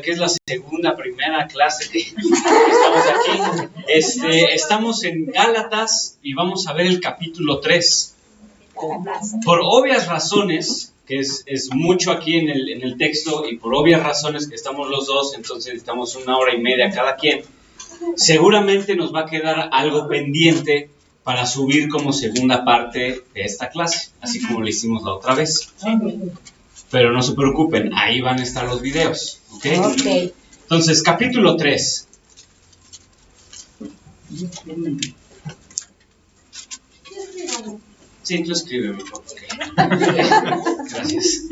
que es la primera clase que estamos aquí. Estamos en Gálatas y vamos a ver el capítulo 3. Por obvias razones, que es mucho aquí en el texto, y por obvias razones que estamos los dos, entonces estamos 1 hora y media cada quien, seguramente nos va a quedar algo pendiente para subir como segunda parte de esta clase, así como lo hicimos la otra vez. Pero no se preocupen, ahí van a estar los videos, ¿ok? Entonces, capítulo 3. Sí, tú escríbeme, okay. Gracias.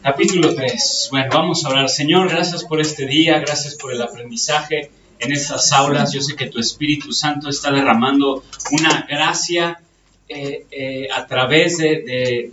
Capítulo 3. Bueno, vamos a orar. Señor, gracias por este día, gracias por el aprendizaje en estas aulas. Yo sé que tu Espíritu Santo está derramando una gracia a través de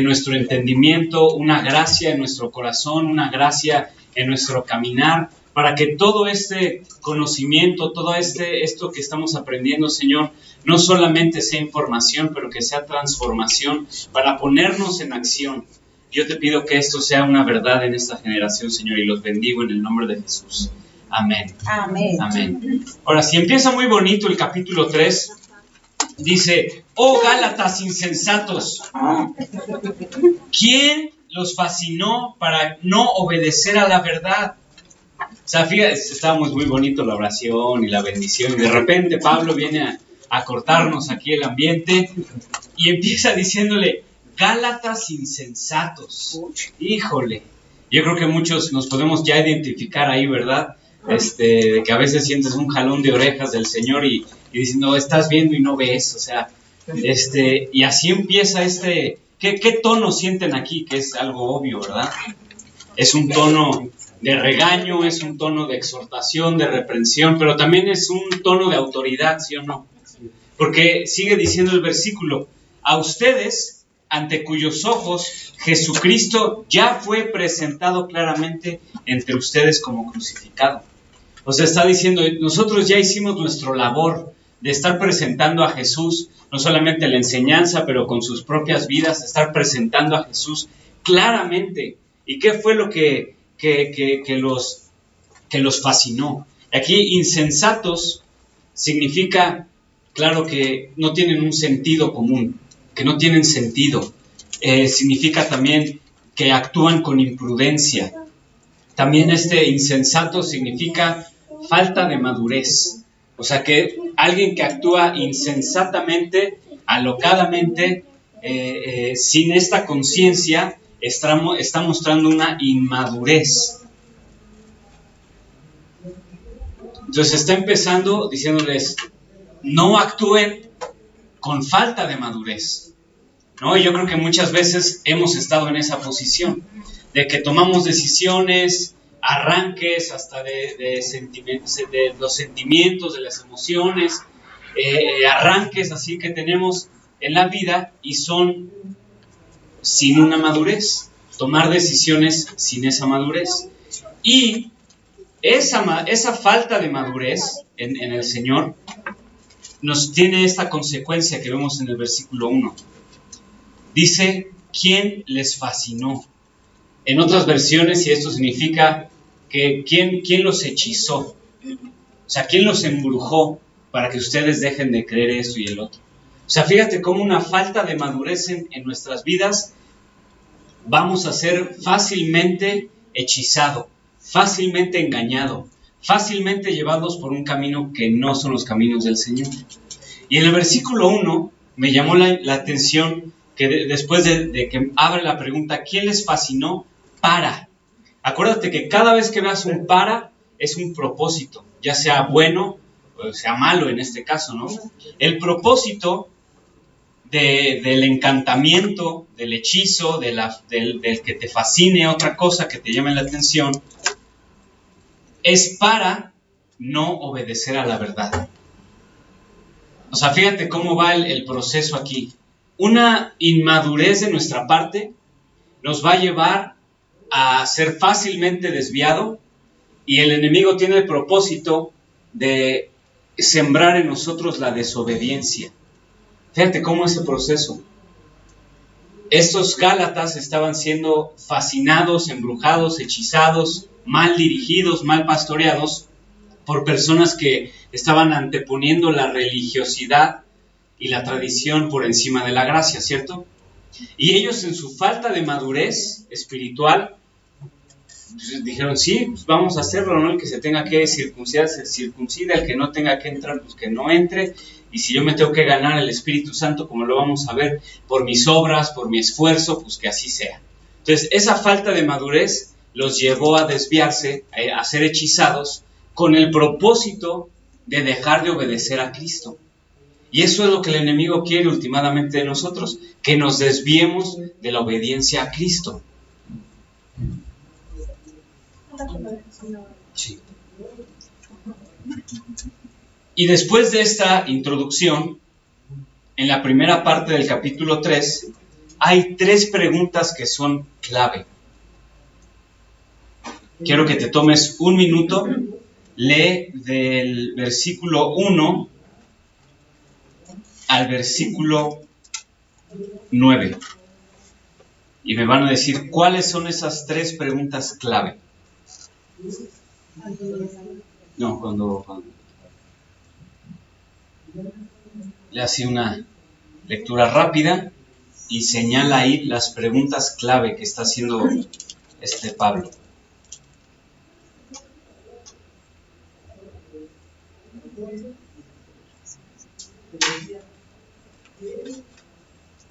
nuestro entendimiento, una gracia en nuestro corazón, una gracia en nuestro caminar, para que todo este conocimiento, todo esto que estamos aprendiendo, Señor, no solamente sea información, pero que sea transformación para ponernos en acción. Yo te pido que esto sea una verdad en esta generación, Señor, y los bendigo en el nombre de Jesús. Amén. Amén. Amén. Ahora, si empieza muy bonito el capítulo 3, dice: oh Gálatas insensatos, ¿quién los fascinó para no obedecer a la verdad? O sea, fíjate, estábamos muy bonito la oración y la bendición, y de repente Pablo viene a cortarnos aquí el ambiente y empieza diciéndole: Gálatas insensatos. Híjole, yo creo que muchos nos podemos ya identificar ahí, ¿verdad? De que a veces sientes un jalón de orejas del Señor y dices: no, estás viendo y no ves, o sea, y así empieza ¿qué tono sienten aquí? Que es algo obvio, ¿verdad? Es un tono de regaño, es un tono de exhortación, de reprensión, pero también es un tono de autoridad, ¿sí o no? Porque sigue diciendo el versículo: a ustedes, ante cuyos ojos Jesucristo ya fue presentado claramente entre ustedes como crucificado. O sea, está diciendo, nosotros ya hicimos nuestra labor de estar presentando a Jesús, no solamente la enseñanza, pero con sus propias vidas, estar presentando a Jesús claramente. ¿Y qué fue lo que los fascinó? Aquí, insensatos significa, claro, que no tienen un sentido común, que no tienen sentido. Significa también que actúan con imprudencia. También insensato significa falta de madurez. O sea, que alguien que actúa insensatamente, alocadamente, sin esta conciencia, está mostrando una inmadurez. Entonces está empezando diciéndoles: no actúen con falta de madurez, ¿no? Y yo creo que muchas veces hemos estado en esa posición, de que tomamos decisiones, arranques hasta de los sentimientos, de las emociones, arranques así que tenemos en la vida y son sin una madurez, tomar decisiones sin esa madurez. Y esa falta de madurez en el Señor nos tiene esta consecuencia que vemos en el versículo 1. Dice: ¿quién les fascinó? En otras versiones, y esto significa que ¿quién los hechizó? O sea, ¿quién los embrujó para que ustedes dejen de creer esto y el otro? O sea, fíjate cómo una falta de madurez en nuestras vidas, vamos a ser fácilmente hechizado, fácilmente engañado, fácilmente llevados por un camino que no son los caminos del Señor. Y en el versículo 1 me llamó la atención que después de que abre la pregunta, ¿quién les fascinó para? Acuérdate que cada vez que veas un para, es un propósito, ya sea bueno o sea malo en este caso, ¿no? El propósito del encantamiento, del hechizo, del que te fascine otra cosa, que te llame la atención, es para no obedecer a la verdad. O sea, fíjate cómo va el proceso aquí. Una inmadurez de nuestra parte nos va a llevar a ser fácilmente desviado, y el enemigo tiene el propósito de sembrar en nosotros la desobediencia. Fíjate cómo es el proceso. estos Gálatas estaban siendo fascinados, embrujados, hechizados, mal dirigidos, mal pastoreados por personas que estaban anteponiendo la religiosidad y la tradición por encima de la gracia, ¿cierto? Y ellos, en su falta de madurez espiritual, pues dijeron, sí, pues vamos a hacerlo, ¿no? El que se tenga que circuncidar, se circuncida, el que no tenga que entrar, pues que no entre, y si yo me tengo que ganar el Espíritu Santo, como lo vamos a ver, por mis obras, por mi esfuerzo, pues que así sea. Entonces, esa falta de madurez los llevó a desviarse, a ser hechizados, con el propósito de dejar de obedecer a Cristo. Y eso es lo que el enemigo quiere últimamente de nosotros, que nos desviemos de la obediencia a Cristo. Sí. Y después de esta introducción, en la primera parte del capítulo 3, hay 3 preguntas que son clave. Quiero que te tomes un minuto, lee del versículo 1 al versículo 9. Y me van a decir cuáles son esas 3 preguntas clave. No, cuando le hace una lectura rápida y señala ahí las preguntas clave que está haciendo Pablo.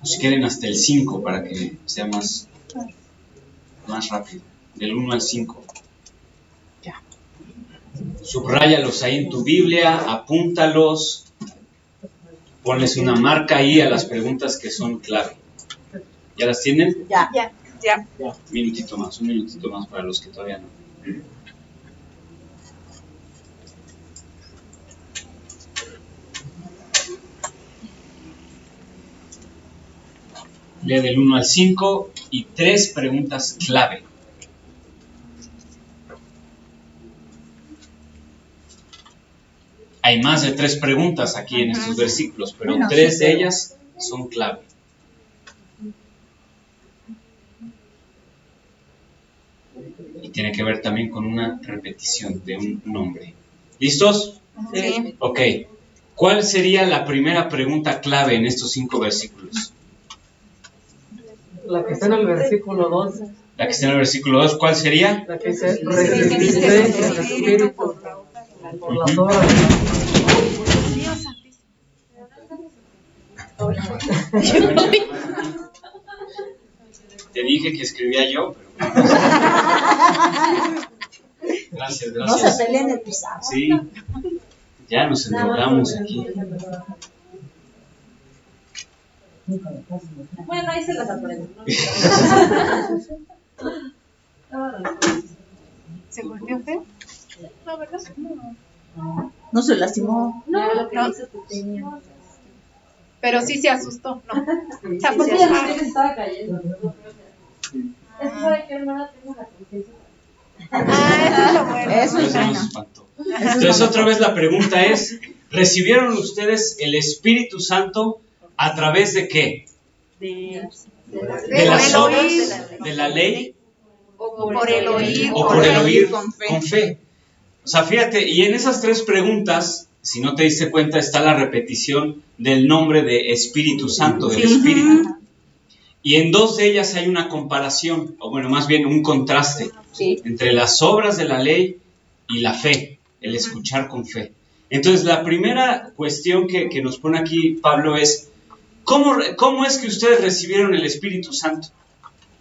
O si quieren hasta el 5 para que sea más rápido. Del 1 al 5. Subráyalos ahí en tu Biblia, apúntalos, ponles una marca ahí a las preguntas que son clave. ¿Ya las tienen? Ya. Un minutito más para los que todavía no. Lea del 1 al 5 y 3 preguntas clave. Hay más de 3 preguntas aquí en estos versículos, pero 3 de ellas son clave. Y tiene que ver también con una repetición de un nombre. ¿Listos? Sí. Ok. ¿Cuál sería la primera pregunta clave en estos 5 versículos? La que está en el versículo 2. La que está en el versículo 2, ¿cuál sería? La que dice, recibiste el Espíritu por las obras. Te dije que escribía yo, pero... Gracias. No se peleen el pisado. Sí, ya nos enrolamos aquí. Bueno, ahí se las aprendo, ¿no? ¿Se volvió feo? No, ¿verdad? No se lastimó. No. Pero sí se asustó, ¿no? Pues ella no sé que estaba cayendo. Es que sabe que hermana tengo la conciencia. Eso es lo bueno. Eso es Eso nos bueno. espantó. Entonces, otra vez la pregunta es, ¿recibieron ustedes el Espíritu Santo a través de qué? ¿De las obras de la ley? O por el oír. ¿O por el oír con fe? O sea, fíjate, y en esas 3 preguntas, si no te diste cuenta, está la repetición del nombre de Espíritu Santo, del Espíritu. Y en 2 de ellas hay una comparación, o bueno, más bien un contraste, entre las obras de la ley y la fe, el escuchar con fe. Entonces, la primera cuestión que nos pone aquí Pablo es, ¿cómo es que ustedes recibieron el Espíritu Santo?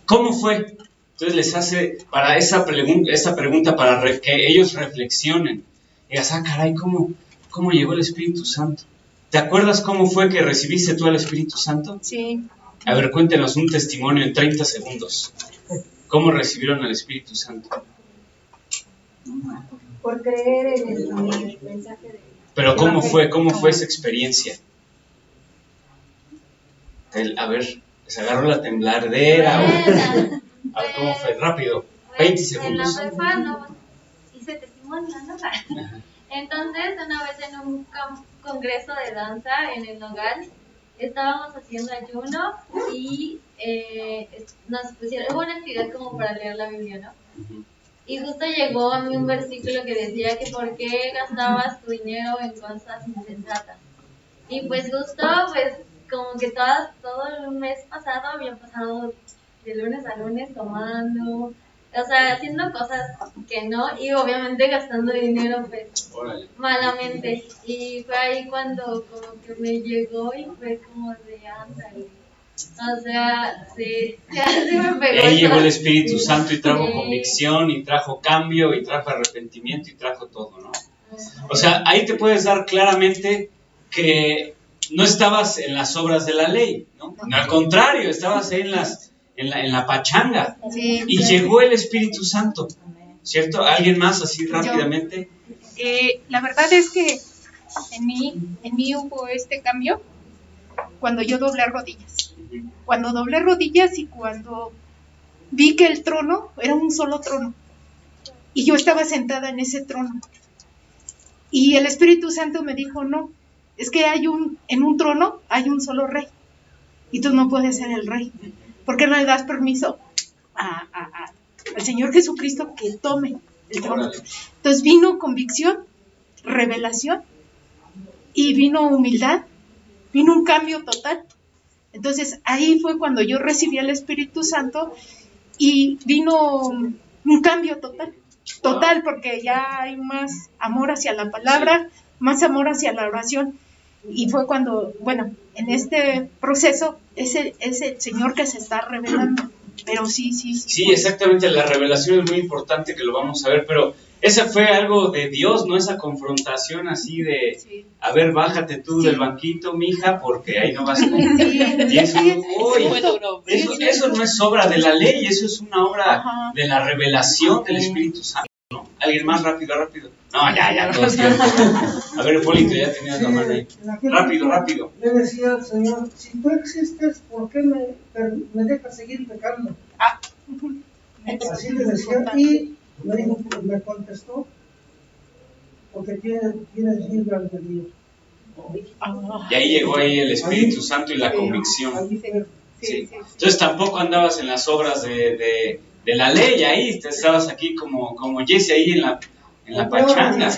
¿Cómo fue? Entonces les hace para esta pregunta para que ellos reflexionen. Y digas, caray, ¿cómo llegó el Espíritu Santo? ¿Te acuerdas cómo fue que recibiste tú el Espíritu Santo? Sí. A ver, cuéntenos un testimonio en 30 segundos. ¿Cómo recibieron al Espíritu Santo? Por creer en el mensaje de... Pero ¿cómo fue esa experiencia? A ver, ¿se agarró la tembladera? A ver, ¿cómo fue? Rápido, 20 segundos. En la prepa no hice testimonio, ¿no? Entonces, una vez en un congreso de danza en el Nogal, estábamos haciendo ayuno y nos pusieron, hubo una actividad como para leer la Biblia, ¿no? Y justo llegó a mí un versículo que decía que por qué gastabas tu dinero en cosas insensatas. Y pues justo, pues como que todo el mes pasado había pasado de lunes a lunes tomando, o sea, haciendo cosas que no, y obviamente gastando dinero pues malamente. Y fue ahí cuando como que me llegó y fue como de ándale. O sea, sí, así me pegó. Ahí llegó el Espíritu Santo y trajo Sí. convicción, y trajo cambio, y trajo arrepentimiento, y trajo todo, ¿no? O sea, ahí te puedes dar claramente que no estabas en las obras de la ley, ¿no? Al contrario, estabas ahí en la pachanga. Sí. Y llegó el Espíritu Santo, ¿cierto? ¿Alguien más así rápidamente? La verdad es que en mí hubo este cambio cuando yo doblé rodillas. Cuando doblé rodillas y cuando vi que el trono era un solo trono. Y yo estaba sentada en ese trono. Y el Espíritu Santo me dijo, no, es que en un trono hay un solo rey. Y tú no puedes ser el rey. ¿Por qué no le das permiso al Señor Jesucristo que tome el trono? Órale. Entonces vino convicción, revelación, y vino humildad, vino un cambio total. Entonces ahí fue cuando yo recibí al Espíritu Santo y vino un cambio total, porque ya hay más amor hacia la palabra, más amor hacia la oración. Y fue cuando, bueno, en este proceso es el Señor que se está revelando. Pero sí. Sí, exactamente, la revelación es muy importante, que lo vamos a ver, pero ese fue algo de Dios, ¿no? Esa confrontación así de, Sí. a ver, bájate tú del banquito, mija, porque ahí no vas a... Sí. Y eso, uy, Fue duro. eso no es obra de la ley, eso es una obra Ajá. de la revelación del Espíritu Santo, ¿no? ¿Alguien más? Rápido. No, ya, todos tiempo. A ver, Polito, ya tenías la mano ahí. Rápido. Le decía al Señor, si tú existes, ¿por qué me dejas seguir pecando? Así le decía, y me contestó, porque tienes libre albedrío. Y ahí llegó el Espíritu Santo y la convicción. Sí. Entonces tampoco andabas en las obras de la ley, ahí estabas aquí como Jesse ahí en la pachanga,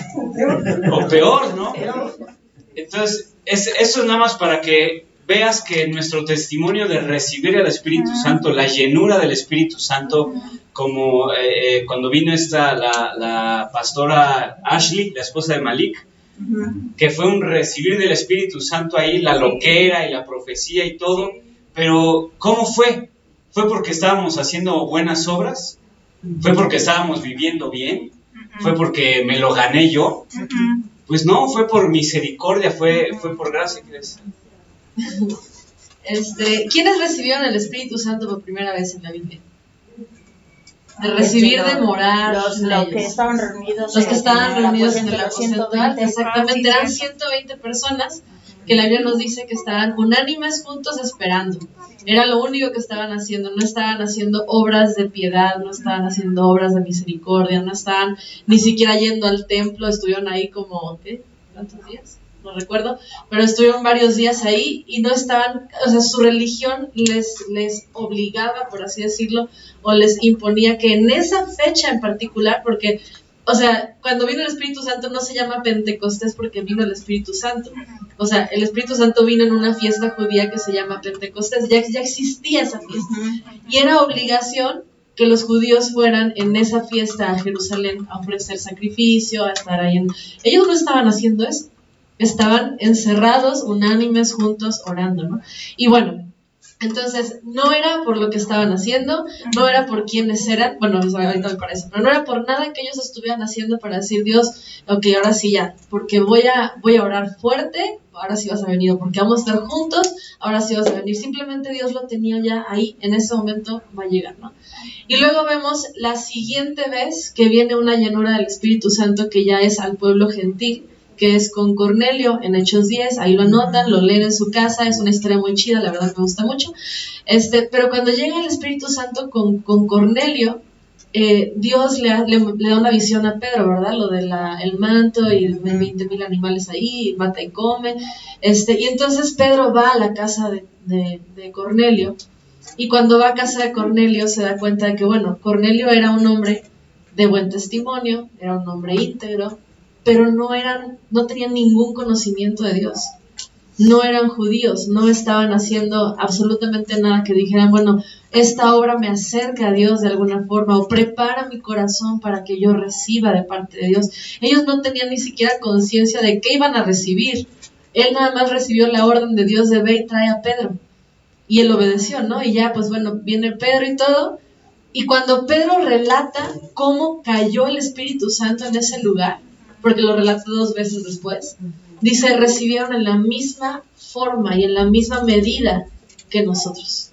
o peor, ¿no? Entonces eso es nada más para que veas que nuestro testimonio de recibir al Espíritu Santo, la llenura del Espíritu Santo, como cuando vino la pastora Ashley, la esposa de Malik, que fue un recibir del Espíritu Santo ahí, la loquera y la profecía y todo. Pero ¿cómo fue? ¿Fue porque estábamos haciendo buenas obras? ¿Fue porque estábamos viviendo bien? ¿Fue porque me lo gané yo? Pues no, fue por misericordia, fue por gracia. ¿Quiénes recibieron el Espíritu Santo por primera vez en la Biblia? De recibir, de morar. Los que estaban reunidos. Los que estaban reunidos en el aposento aposento alto, exactamente, eran 120 personas que la Biblia nos dice que estaban unánimes juntos esperando. Era lo único que estaban haciendo, no estaban haciendo obras de piedad, no estaban haciendo obras de misericordia, no estaban ni siquiera yendo al templo, estuvieron ahí como, ¿qué? ¿Cuántos días? No recuerdo, pero estuvieron varios días ahí y no estaban, o sea, su religión les obligaba, por así decirlo, o les imponía que en esa fecha en particular, porque, o sea, cuando vino el Espíritu Santo no se llama Pentecostés porque vino el Espíritu Santo. O sea, el Espíritu Santo vino en una fiesta judía que se llama Pentecostés, ya existía esa fiesta. Y era obligación que los judíos fueran en esa fiesta a Jerusalén a ofrecer sacrificio, a estar ahí. Ellos no estaban haciendo eso, estaban encerrados, unánimes, juntos, orando, ¿no? Y bueno, entonces no era por lo que estaban haciendo, no era por quiénes eran, bueno, ahorita me parece, pero no era por nada que ellos estuvieran haciendo para decir, Dios, ok, ahora sí ya, porque voy a orar fuerte, ahora sí vas a venir, o porque vamos a estar juntos, ahora sí vas a venir. Simplemente Dios lo tenía ya ahí, en ese momento va a llegar, ¿no? Y luego vemos la siguiente vez que viene una llenura del Espíritu Santo que ya es al pueblo gentil, que es con Cornelio en Hechos 10, ahí lo anotan, lo leen en su casa, es una historia muy chida, la verdad me gusta mucho. Pero cuando llega el Espíritu Santo con Cornelio, Dios le da una visión a Pedro, ¿verdad? Lo del el manto y 20,000 animales ahí, mata y come. Y entonces Pedro va a la casa de Cornelio, y cuando va a casa de Cornelio se da cuenta de que, bueno, Cornelio era un hombre de buen testimonio, era un hombre íntegro, pero no tenían ningún conocimiento de Dios. No eran judíos, no estaban haciendo absolutamente nada que dijeran, bueno, esta obra me acerca a Dios de alguna forma, o prepara mi corazón para que yo reciba de parte de Dios. Ellos no tenían ni siquiera conciencia de qué iban a recibir. Él nada más recibió la orden de Dios de ve y trae a Pedro. Y él obedeció, ¿no? Y ya, pues bueno, viene Pedro y todo. Y cuando Pedro relata cómo cayó el Espíritu Santo en ese lugar, porque lo relata 2 veces después, dice, recibieron en la misma forma y en la misma medida que nosotros.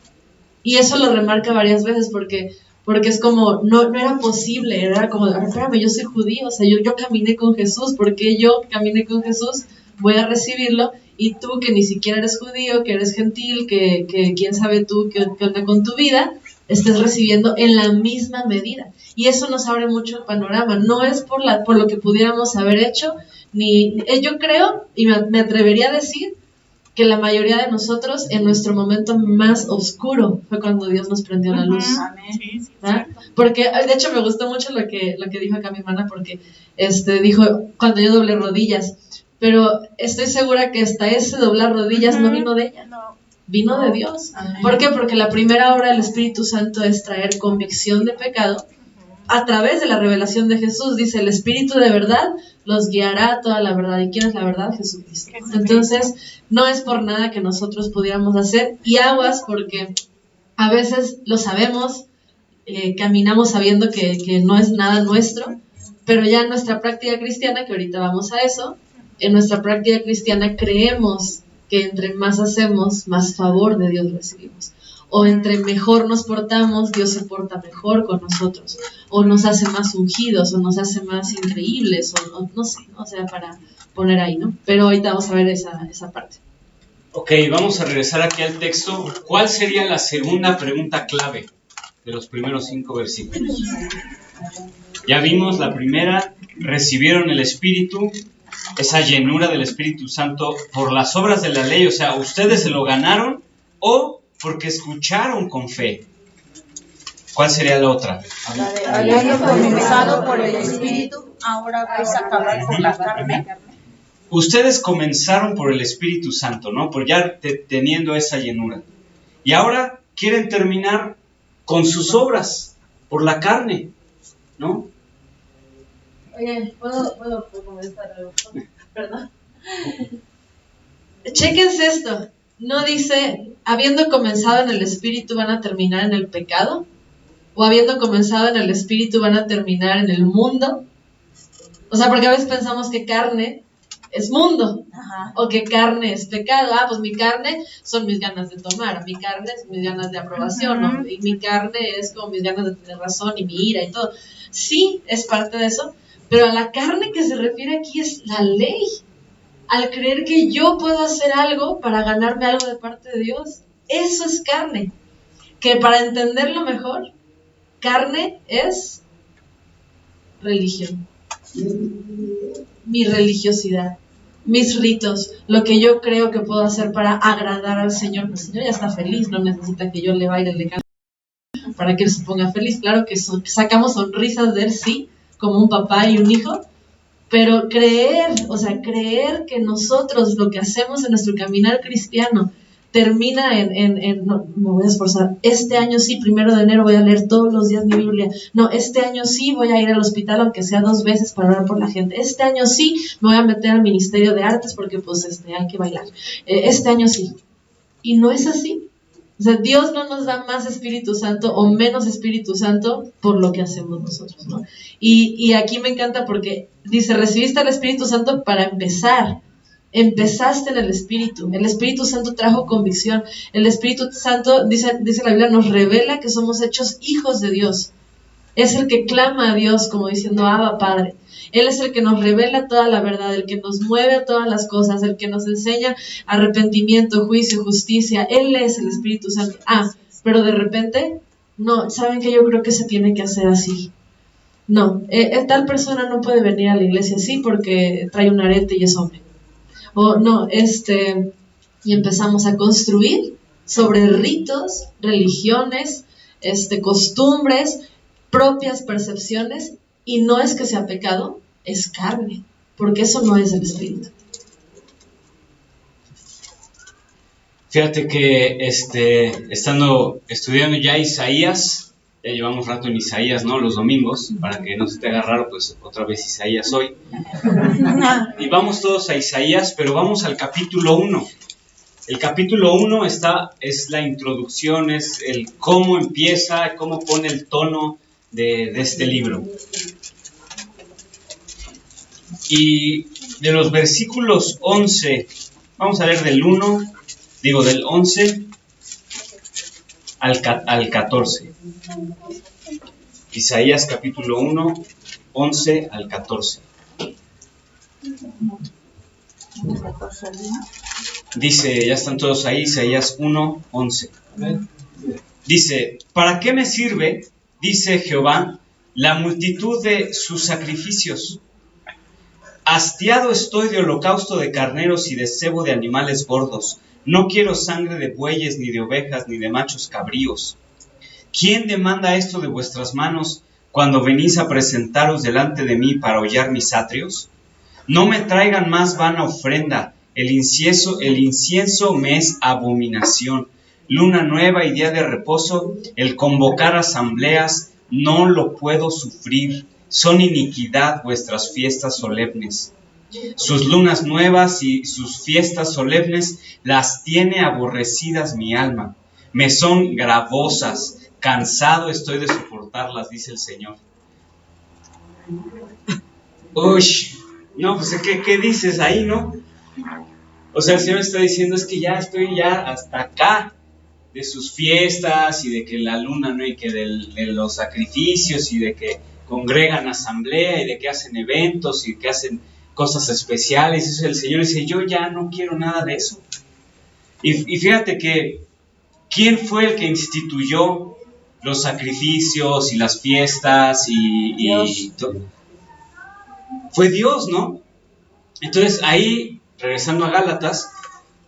Y eso lo remarca varias veces porque es como, no era posible, era como, espérame, yo soy judío, o sea, yo caminé con Jesús, ¿por qué yo caminé con Jesús voy a recibirlo? Y tú que ni siquiera eres judío, que eres gentil, que quién sabe tú qué onda con tu vida, estés recibiendo en la misma medida. Y eso nos abre mucho el panorama, no es por lo que pudiéramos haber hecho, yo creo, y me atrevería a decir, que la mayoría de nosotros en nuestro momento más oscuro fue cuando Dios nos prendió la luz. ¿Ah? Porque de hecho me gustó mucho lo que dijo acá mi hermana, porque dijo cuando yo doblé rodillas, pero estoy segura que hasta ese doblar rodillas no vino de ella, vino de Dios. ¿Por qué? Porque la primera obra del Espíritu Santo es traer convicción de pecado a través de la revelación de Jesús. Dice, el Espíritu de verdad los guiará a toda la verdad. ¿Y quién es la verdad? Jesucristo. Entonces, no es por nada que nosotros pudiéramos hacer, y aguas, porque a veces lo sabemos, caminamos sabiendo que no es nada nuestro, pero ya en nuestra práctica cristiana, que ahorita vamos a eso, en nuestra práctica cristiana creemos que entre más hacemos, más favor de Dios recibimos. O entre mejor nos portamos, Dios se porta mejor con nosotros. O nos hace más ungidos, o nos hace más increíbles, o no sé, o sea, para poner ahí, ¿no? Pero ahorita vamos a ver esa parte. Ok, vamos a regresar aquí al texto. ¿Cuál sería la segunda pregunta clave de los primeros 5 versículos? Ya vimos la primera, recibieron el Espíritu, esa llenura del Espíritu Santo por las obras de la ley, o sea, ustedes se lo ganaron o porque escucharon con fe. ¿Cuál sería la otra? Habiendo comenzado por el Espíritu, ahora vais a acabar por la carne. Ustedes comenzaron por el Espíritu Santo, ¿no? Por ya teniendo esa llenura. Y ahora quieren terminar con sus obras, por la carne, ¿no? Oye, ¿puedo comenzar algo? Perdón. Chéquense esto. No dice, habiendo comenzado en el Espíritu van a terminar en el pecado, o habiendo comenzado en el Espíritu van a terminar en el mundo. O sea, porque a veces pensamos que carne es mundo, o que carne es pecado. Pues mi carne son mis ganas de tomar, mi carne es mis ganas de aprobación, ¿no? Y mi carne es como mis ganas de tener razón y mi ira y todo. Sí, es parte de eso, pero a la carne que se refiere aquí es la ley. Al creer que yo puedo hacer algo para ganarme algo de parte de Dios. Eso es carne. Que para entenderlo mejor, carne es religión. Mi religiosidad, mis ritos, lo que yo creo que puedo hacer para agradar al Señor. El Señor ya está feliz, no necesita que yo le baile de canto para que Él se ponga feliz. Claro que sacamos sonrisas de Él, sí, como un papá y un hijo. Pero creer que nosotros lo que hacemos en nuestro caminar cristiano termina no, me voy a esforzar, este año sí, 1 de enero voy a leer todos los días mi Biblia, no, este año sí voy a ir al hospital aunque sea 2 veces para orar por la gente, este año sí me voy a meter al Ministerio de Artes porque pues hay que bailar, este año sí. Y no es así. O sea, Dios no nos da más Espíritu Santo o menos Espíritu Santo por lo que hacemos nosotros, ¿no? Y aquí me encanta porque dice, recibiste al Espíritu Santo para empezar. Empezaste en el Espíritu Santo trajo convicción, el Espíritu Santo, dice la Biblia, nos revela que somos hechos hijos de Dios. Es el que clama a Dios como diciendo, Abba, Padre. Él es el que nos revela toda la verdad, el que nos mueve a todas las cosas, el que nos enseña arrepentimiento, juicio, justicia. Él es el Espíritu Santo. Pero de repente no, ¿saben qué? Yo creo que se tiene que hacer así. No, tal persona no puede venir a la iglesia así porque trae un arete y es hombre. O no, y empezamos a construir sobre ritos, religiones, costumbres, propias percepciones, y no es que sea pecado, es carne, porque eso no es el espíritu. Fíjate que estudiando ya Isaías, ya llevamos rato en Isaías, ¿no? Los domingos, para que no se te haga raro, pues otra vez Isaías hoy. Y vamos todos a Isaías, pero vamos al capítulo 1. El capítulo 1 es la introducción, es el cómo empieza, cómo pone el tono de este libro. Y de los versículos 11, vamos a leer del 11 al 14. Isaías capítulo 1, 11 al 14. Dice, ya están todos ahí, Isaías 1, 11. Dice, ¿para qué me sirve, dice Jehová, la multitud de sus sacrificios? Hastiado estoy de holocausto de carneros y de cebo de animales gordos. No quiero sangre de bueyes, ni de ovejas, ni de machos cabríos. ¿Quién demanda esto de vuestras manos cuando venís a presentaros delante de mí para hollar mis atrios? No me traigan más vana ofrenda. El incienso me es abominación. Luna nueva y día de reposo, el convocar asambleas, no lo puedo sufrir. Son iniquidad vuestras fiestas solemnes. Sus lunas nuevas y sus fiestas solemnes las tiene aborrecidas mi alma. Me son gravosas, cansado estoy de soportarlas, dice el Señor. Uy, no, pues ¿qué dices ahí, no? O sea, el Señor está diciendo, es que ya estoy ya hasta acá de sus fiestas y de que la luna, ¿no? Y que de los sacrificios y de que congregan asamblea y de que hacen eventos y que hacen cosas especiales. Eso el Señor dice, yo ya no quiero nada de eso. Y fíjate que, ¿quién fue el que instituyó los sacrificios y las fiestas y todo? Fue Dios, ¿no? Entonces ahí, regresando a Gálatas,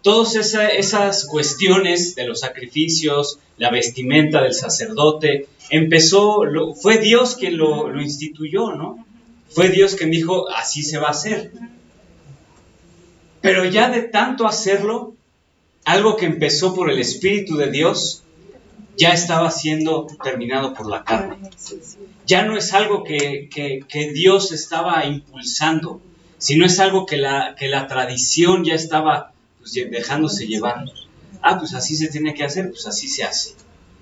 todas esas cuestiones de los sacrificios, la vestimenta del sacerdote, fue Dios quien lo instituyó, ¿no? Fue Dios quien dijo, así se va a hacer. Pero ya de tanto hacerlo, algo que empezó por el Espíritu de Dios, ya estaba siendo terminado por la carne. Ya no es algo que Dios estaba impulsando, sino es algo que la tradición ya estaba pues, dejándose llevar. Pues así se tiene que hacer, pues así se hace.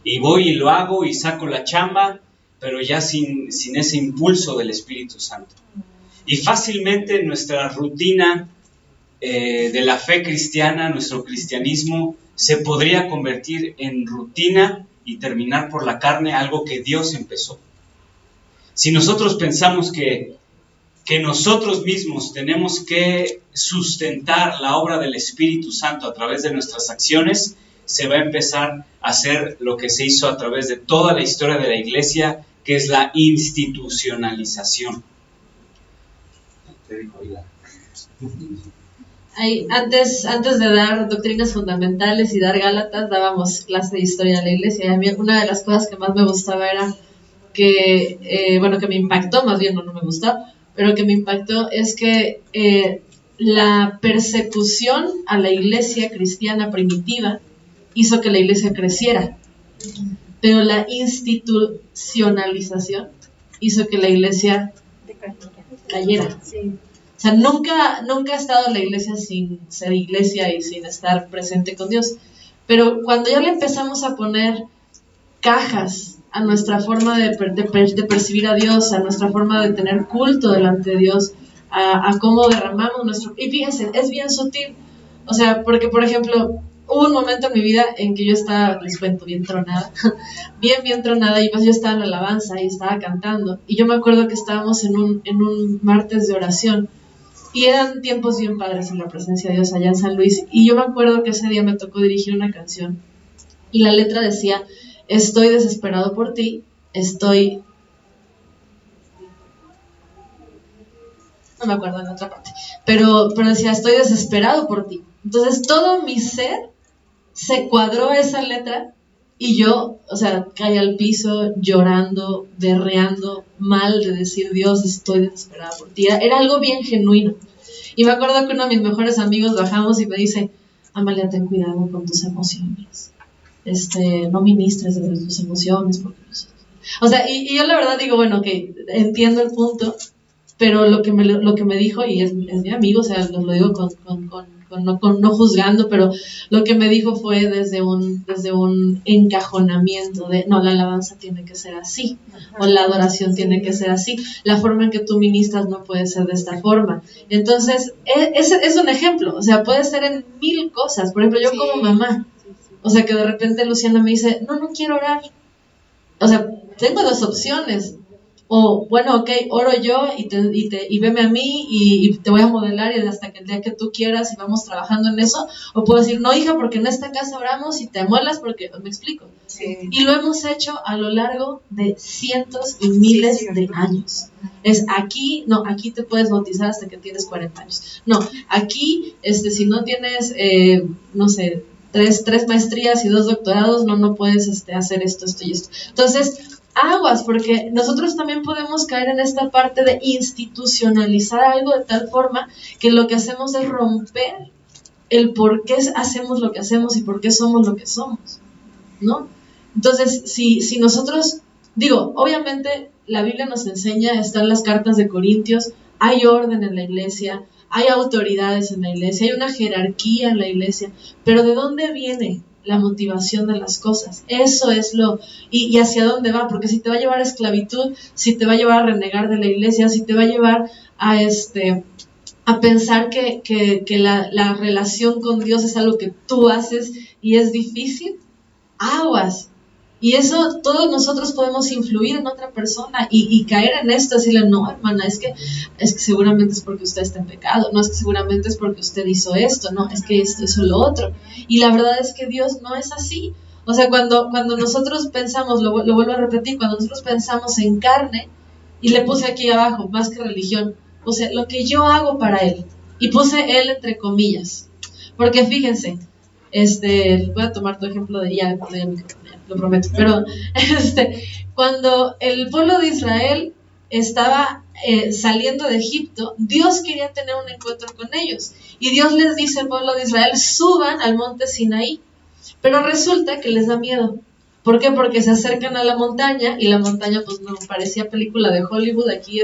Y voy y lo hago y saco la chamba, pero ya sin ese impulso del Espíritu Santo. Y fácilmente nuestra rutina de la fe cristiana, nuestro cristianismo, se podría convertir en rutina y terminar por la carne algo que Dios empezó. Si nosotros pensamos que nosotros mismos tenemos que sustentar la obra del Espíritu Santo a través de nuestras acciones, se va a empezar a hacer lo que se hizo a través de toda la historia de la Iglesia, que es la institucionalización. Antes de dar doctrinas fundamentales y dar Gálatas, dábamos clase de historia de la Iglesia. Y a mí una de las cosas que más me gustaba era que me impactó, más bien no me gustó, pero que me impactó es que la persecución a la iglesia cristiana primitiva hizo que la iglesia creciera, pero la institucionalización hizo que la iglesia cayera. O sea, nunca ha estado la iglesia sin ser iglesia y sin estar presente con Dios, pero cuando ya le empezamos a poner cajas a nuestra forma de percibir a Dios, a nuestra forma de tener culto delante de Dios, a cómo derramamos nuestro... Y fíjense, es bien sutil. O sea, porque, por ejemplo, hubo un momento en mi vida en que yo estaba, les cuento, bien tronada, bien tronada, y pues yo estaba en alabanza y estaba cantando. Y yo me acuerdo que estábamos en un martes de oración, y eran tiempos bien padres en la presencia de Dios allá en San Luis. Y yo me acuerdo que ese día me tocó dirigir una canción, y la letra decía... estoy desesperado por ti, no me acuerdo en la otra parte, pero decía, estoy desesperado por ti. Entonces todo mi ser se cuadró esa letra y yo, o sea, caí al piso llorando, berreando mal de decir, Dios, estoy desesperada por ti. Era algo bien genuino. Y me acuerdo que uno de mis mejores amigos bajamos y me dice, Amalia, ten cuidado con tus emociones. No ministres desde tus emociones. Porque... O sea, y yo la verdad digo, bueno, que entiendo el punto, pero lo que me dijo, y es mi amigo, o sea, lo digo no juzgando, pero lo que me dijo fue desde un encajonamiento de, no, la alabanza tiene que ser así, o la adoración tiene que ser así, la forma en que tú ministras no puede ser de esta forma. Entonces, es un ejemplo, o sea, puede ser en 1000 cosas. Por ejemplo, yo como mamá, o sea, que de repente Luciana me dice, no quiero orar. O sea, tengo 2 opciones. O, bueno, ok, oro yo y veme a mí y te voy a modelar y hasta que el día que tú quieras y vamos trabajando en eso. O puedo decir, no, hija, porque en esta casa oramos y te amuelas porque, me explico. Sí. Y lo hemos hecho a lo largo de cientos y miles de años. Es aquí, no, aquí te puedes bautizar hasta que tienes 40 años. No, aquí, si no tienes, no sé, tres maestrías y 2 doctorados, no puedes hacer esto y esto. Entonces, aguas, porque nosotros también podemos caer en esta parte de institucionalizar algo de tal forma que lo que hacemos es romper el por qué hacemos lo que hacemos y por qué somos lo que somos, ¿no? Entonces, si nosotros, digo, obviamente la Biblia nos enseña, están las cartas de Corintios, hay orden en la iglesia, hay autoridades en la iglesia, hay una jerarquía en la iglesia, pero ¿de dónde viene la motivación de las cosas? Eso es y hacia dónde va, porque si te va a llevar a esclavitud, si te va a llevar a renegar de la iglesia, si te va a llevar a pensar que la relación con Dios es algo que tú haces y es difícil, aguas. Y eso, todos nosotros podemos influir en otra persona y caer en esto, decirle, no, hermana, es que seguramente es porque usted está en pecado, no, es que seguramente es porque usted hizo esto, no, es que esto, eso, lo otro. Y la verdad es que Dios no es así. O sea, cuando nosotros pensamos, lo vuelvo a repetir, cuando nosotros pensamos en carne, y le puse aquí abajo, más que religión, puse lo que yo hago para Él, y puse Él entre comillas, porque fíjense, voy a tomar tu ejemplo de ya lo prometo, pero cuando el pueblo de Israel estaba saliendo de Egipto, Dios quería tener un encuentro con ellos, y Dios les dice al pueblo de Israel, suban al monte Sinaí, pero resulta que les da miedo. ¿Por qué? Porque se acercan a la montaña, y la montaña pues no parecía película de Hollywood, aquí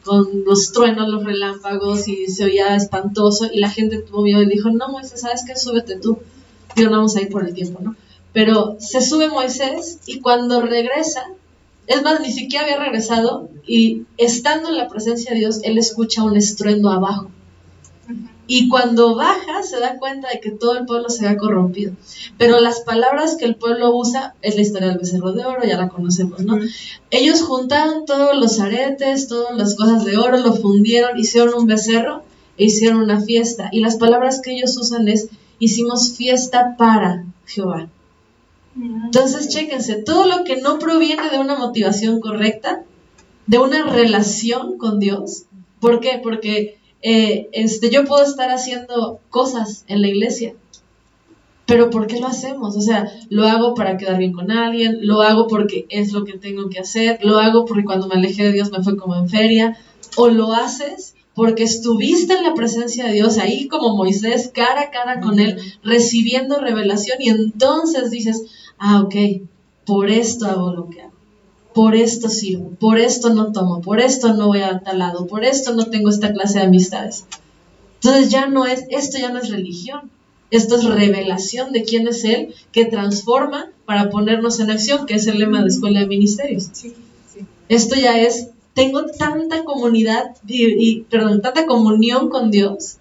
con los truenos, los relámpagos, y se oía espantoso, y la gente tuvo miedo y dijo, no, Moisés, ¿sabes qué? Súbete tú. Digo, no vamos a ir por el tiempo, ¿no? Pero se sube Moisés, y cuando regresa, es más, ni siquiera había regresado, y estando en la presencia de Dios, él escucha un estruendo abajo. Y cuando baja, se da cuenta de que todo el pueblo se había corrompido. Pero las palabras que el pueblo usa, es la historia del becerro de oro, ya la conocemos, ¿no? Ellos juntaron todos los aretes, todas las cosas de oro, lo fundieron, hicieron un becerro, e hicieron una fiesta. Y las palabras que ellos usan es, hicimos fiesta para Jehová. Entonces, chéquense, todo lo que no proviene de una motivación correcta, de una relación con Dios. ¿Por qué? Porque yo puedo estar haciendo cosas en la iglesia, pero ¿por qué lo hacemos? O sea, lo hago para quedar bien con alguien, lo hago porque es lo que tengo que hacer, lo hago porque cuando me alejé de Dios me fue como en feria, o lo haces porque estuviste en la presencia de Dios, ahí como Moisés, cara a cara con Él, recibiendo revelación, y entonces dices, ok, por esto hago lo que hago, por esto sirvo, por esto no tomo, por esto no voy a tal lado, por esto no tengo esta clase de amistades. Entonces esto ya no es religión, esto es revelación de quién es Él, que transforma para ponernos en acción, que es el lema de Escuela de Ministerios. Sí. Esto ya es, tengo tanta comunidad, tanta comunión con Dios,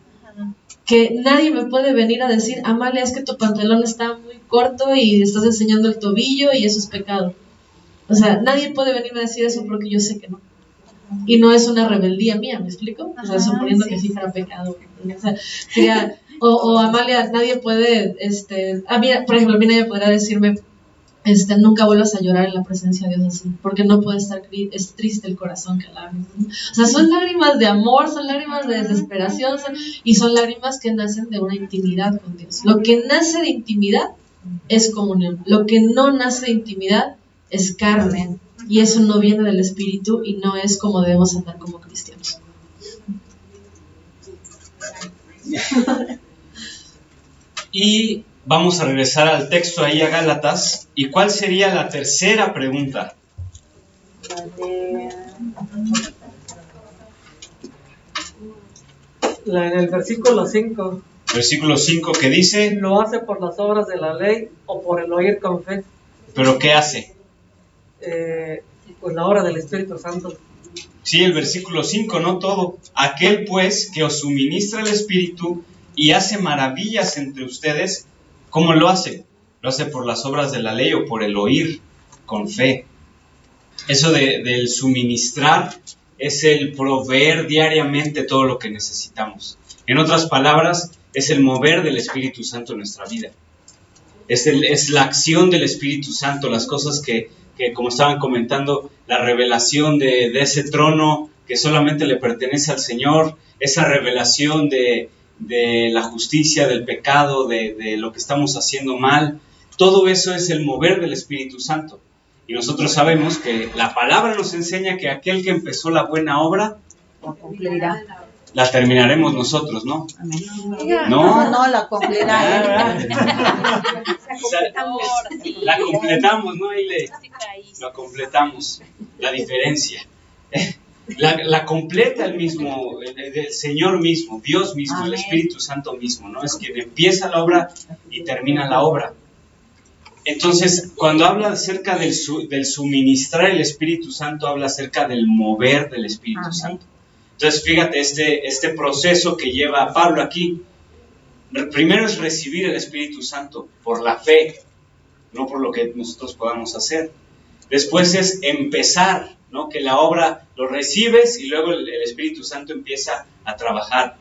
que nadie me puede venir a decir, Amalia, es que tu pantalón está muy corto y estás enseñando el tobillo y eso es pecado. O sea, nadie puede venirme a decir eso porque yo sé que no. Y no es una rebeldía mía, ¿me explico? O sea, suponiendo que sí fuera pecado. O sea, sería, o Amalia, nadie puede, mí, por ejemplo, a mí nadie podrá decirme, nunca vuelvas a llorar en la presencia de Dios así, porque no puede estar, es triste el corazón que lágrimas, ¿no? O sea, son lágrimas de amor, son lágrimas de desesperación, y son lágrimas que nacen de una intimidad con Dios. Lo que nace de intimidad es comunión, lo que no nace de intimidad es carne, y eso no viene del Espíritu y no es como debemos andar como cristianos. Y vamos a regresar al texto ahí a Gálatas. ¿Y cuál sería la tercera pregunta? En el versículo 5. Versículo 5 que dice: ¿Lo hace por las obras de la ley o por el oír con fe? ¿Pero qué hace? Pues la obra del Espíritu Santo. Sí, el versículo 5, no todo. Aquel pues que os suministra el Espíritu y hace maravillas entre ustedes, ¿cómo lo hace? ¿Lo hace por las obras de la ley o por el oír con fe? Eso del suministrar es el proveer diariamente todo lo que necesitamos. En otras palabras, es el mover del Espíritu Santo en nuestra vida. Es la acción del Espíritu Santo, las cosas que como estaban comentando, la revelación de ese trono que solamente le pertenece al Señor, esa revelación de la justicia, del pecado, de lo que estamos haciendo mal. Todo eso es el mover del Espíritu Santo. Y nosotros sabemos que la palabra nos enseña que aquel que empezó la buena obra, la cumplirá. La terminaremos nosotros, ¿no? Amén. No, la cumplirá. La completamos, ¿no? Ahí la completamos. La diferencia. La completa el mismo, el Señor mismo, Dios mismo, amén. El Espíritu Santo mismo, ¿no? Es quien empieza la obra y termina la obra. Entonces, cuando habla acerca del suministrar el Espíritu Santo, habla acerca del mover del Espíritu amén. Santo. Entonces, fíjate, este proceso que lleva Pablo aquí, primero es recibir el Espíritu Santo por la fe, no por lo que nosotros podamos hacer. Después es empezar, ¿no? Que la obra lo recibes y luego el Espíritu Santo empieza a trabajar.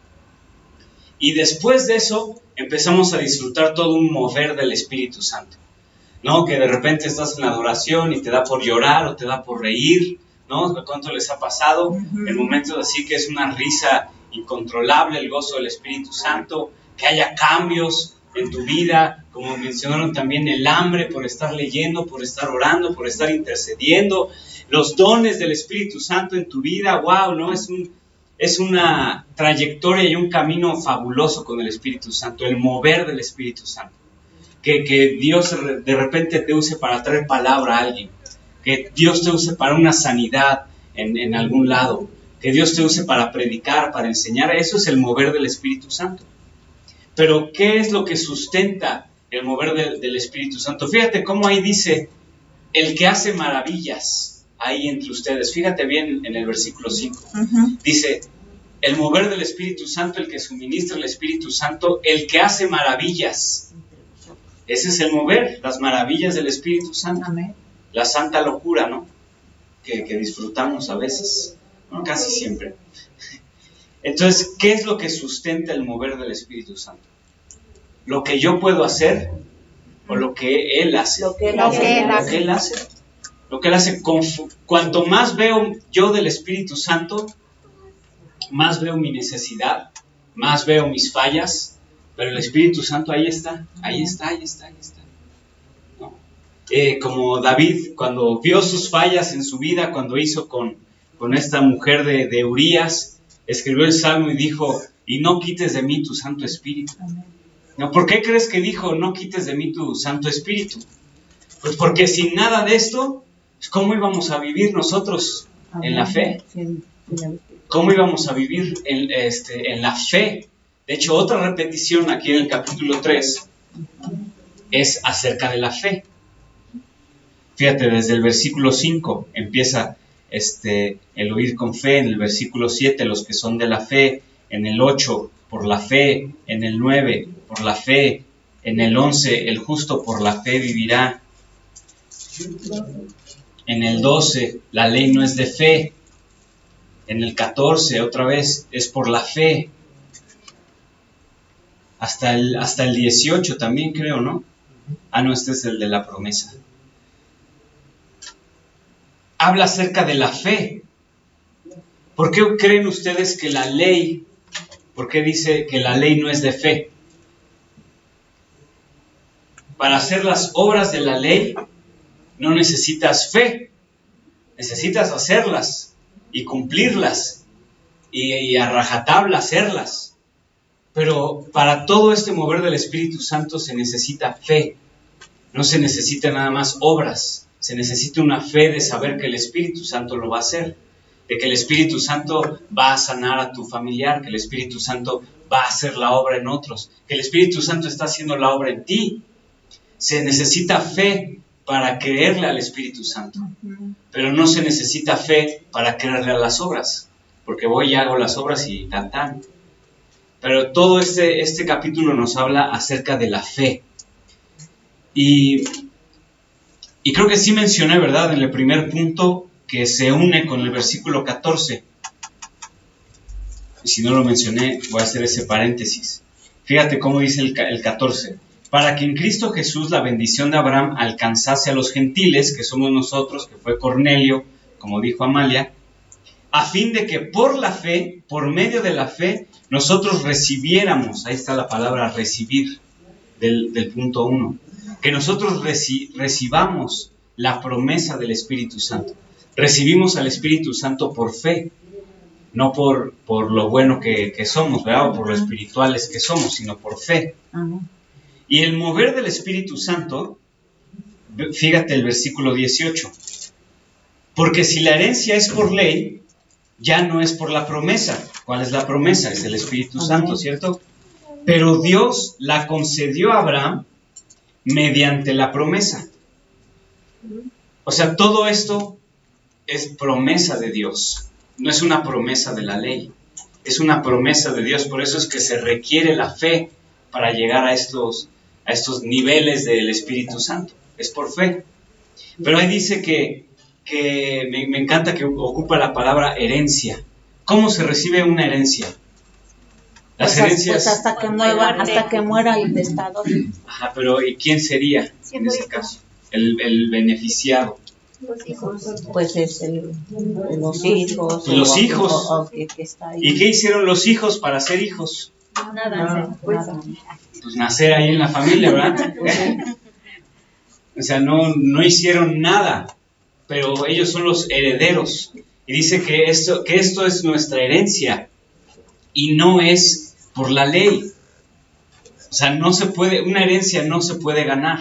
Y después de eso empezamos a disfrutar todo un mover del Espíritu Santo, ¿no? Que de repente estás en la adoración y te da por llorar o te da por reír, ¿no? ¿Cuánto les ha pasado? En momentos así que es una risa incontrolable, el gozo del Espíritu Santo, que haya cambios en tu vida, como mencionaron también, el hambre por estar leyendo, por estar orando, por estar intercediendo, los dones del Espíritu Santo en tu vida. ¡Wow! ¿No? Es una trayectoria y un camino fabuloso con el Espíritu Santo, el mover del Espíritu Santo. Que Dios de repente te use para traer palabra a alguien, que Dios te use para una sanidad en algún lado, que Dios te use para predicar, para enseñar. Eso es el mover del Espíritu Santo. Pero ¿qué es lo que sustenta el mover del Espíritu Santo? Fíjate cómo ahí dice, el que hace maravillas ahí entre ustedes. Fíjate bien en el versículo 5. Dice, el mover del Espíritu Santo, el que suministra el Espíritu Santo, el que hace maravillas. Ese es el mover, las maravillas del Espíritu Santo. Amén. La santa locura, ¿no? Que disfrutamos a veces, ¿no? Casi siempre. Entonces, ¿qué es lo que sustenta el mover del Espíritu Santo? ¿Lo que yo puedo hacer o lo que Él hace? Lo que Él hace. Cuanto más veo yo del Espíritu Santo, más veo mi necesidad, más veo mis fallas, pero el Espíritu Santo ahí está. ¿No? Como David, cuando vio sus fallas en su vida, cuando hizo con esta mujer de Urías, escribió el Salmo y dijo, y no quites de mí tu Santo Espíritu. ¿No? ¿Por qué crees que dijo, no quites de mí tu Santo Espíritu? Pues porque sin nada de esto, ¿cómo íbamos a vivir nosotros en la fe? ¿Cómo íbamos a vivir en la fe? De hecho, otra repetición aquí en el capítulo 3 es acerca de la fe. Fíjate, desde el versículo 5 empieza el oír con fe, en el versículo 7 los que son de la fe, en el 8 por la fe, en el 9 por la fe, en el 11 el justo por la fe vivirá, en el 12 la ley no es de fe, en el 14 otra vez es por la fe, hasta el 18 también creo, ¿no? No, este es el de la promesa. habla acerca de la fe. ¿Por qué creen ustedes que la ley, por qué dice que la ley no es de fe? Para hacer las obras de la ley no necesitas fe, necesitas hacerlas y cumplirlas y a rajatabla hacerlas. Pero para todo este mover del Espíritu Santo se necesita fe, no se necesita nada más obras, se necesita una fe de saber que el Espíritu Santo lo va a hacer, de que el Espíritu Santo va a sanar a tu familiar, que el Espíritu Santo va a hacer la obra en otros, que el Espíritu Santo está haciendo la obra en ti. Se necesita fe para creerle al Espíritu Santo, pero no se necesita fe para creerle a las obras, porque voy y hago las obras y tan. Pero todo este capítulo nos habla acerca de la fe. Y creo que sí mencioné, ¿verdad?, en el primer punto, que se une con el versículo 14. Y si no lo mencioné, voy a hacer ese paréntesis. Fíjate cómo dice el 14. Para que en Cristo Jesús la bendición de Abraham alcanzase a los gentiles, que somos nosotros, que fue Cornelio, como dijo Amalia, a fin de que por la fe, por medio de la fe, nosotros recibiéramos, ahí está la palabra recibir, del punto 1, que nosotros recibamos la promesa del Espíritu Santo. Recibimos al Espíritu Santo por fe, no por lo bueno que somos, ¿verdad?, o por lo espirituales que somos, sino por fe. Amén. Y el mover del Espíritu Santo, fíjate el versículo 18, porque si la herencia es por ley, ya no es por la promesa. ¿Cuál es la promesa? Es el Espíritu Santo, ¿cierto? Pero Dios la concedió a Abraham mediante la promesa. O sea, todo esto es promesa de Dios, no es una promesa de la ley, es una promesa de Dios. Por eso es que se requiere la fe para llegar a estos niveles del Espíritu Santo, es por fe. Pero ahí dice que me encanta que ocupa la palabra herencia. ¿Cómo se recibe una herencia? Las herencias... Pues hasta que muera el testador. Ajá, pero ¿y quién sería en ese caso? El beneficiado. Los hijos. Pues es los hijos. Los hijos. Que está ahí. ¿Y qué hicieron los hijos para ser hijos? Nada. Pues nacer ahí en la familia, ¿verdad? O sea, no hicieron nada, pero ellos son los herederos. Y dice que esto es nuestra herencia y no es por la ley. O sea, una herencia no se puede ganar.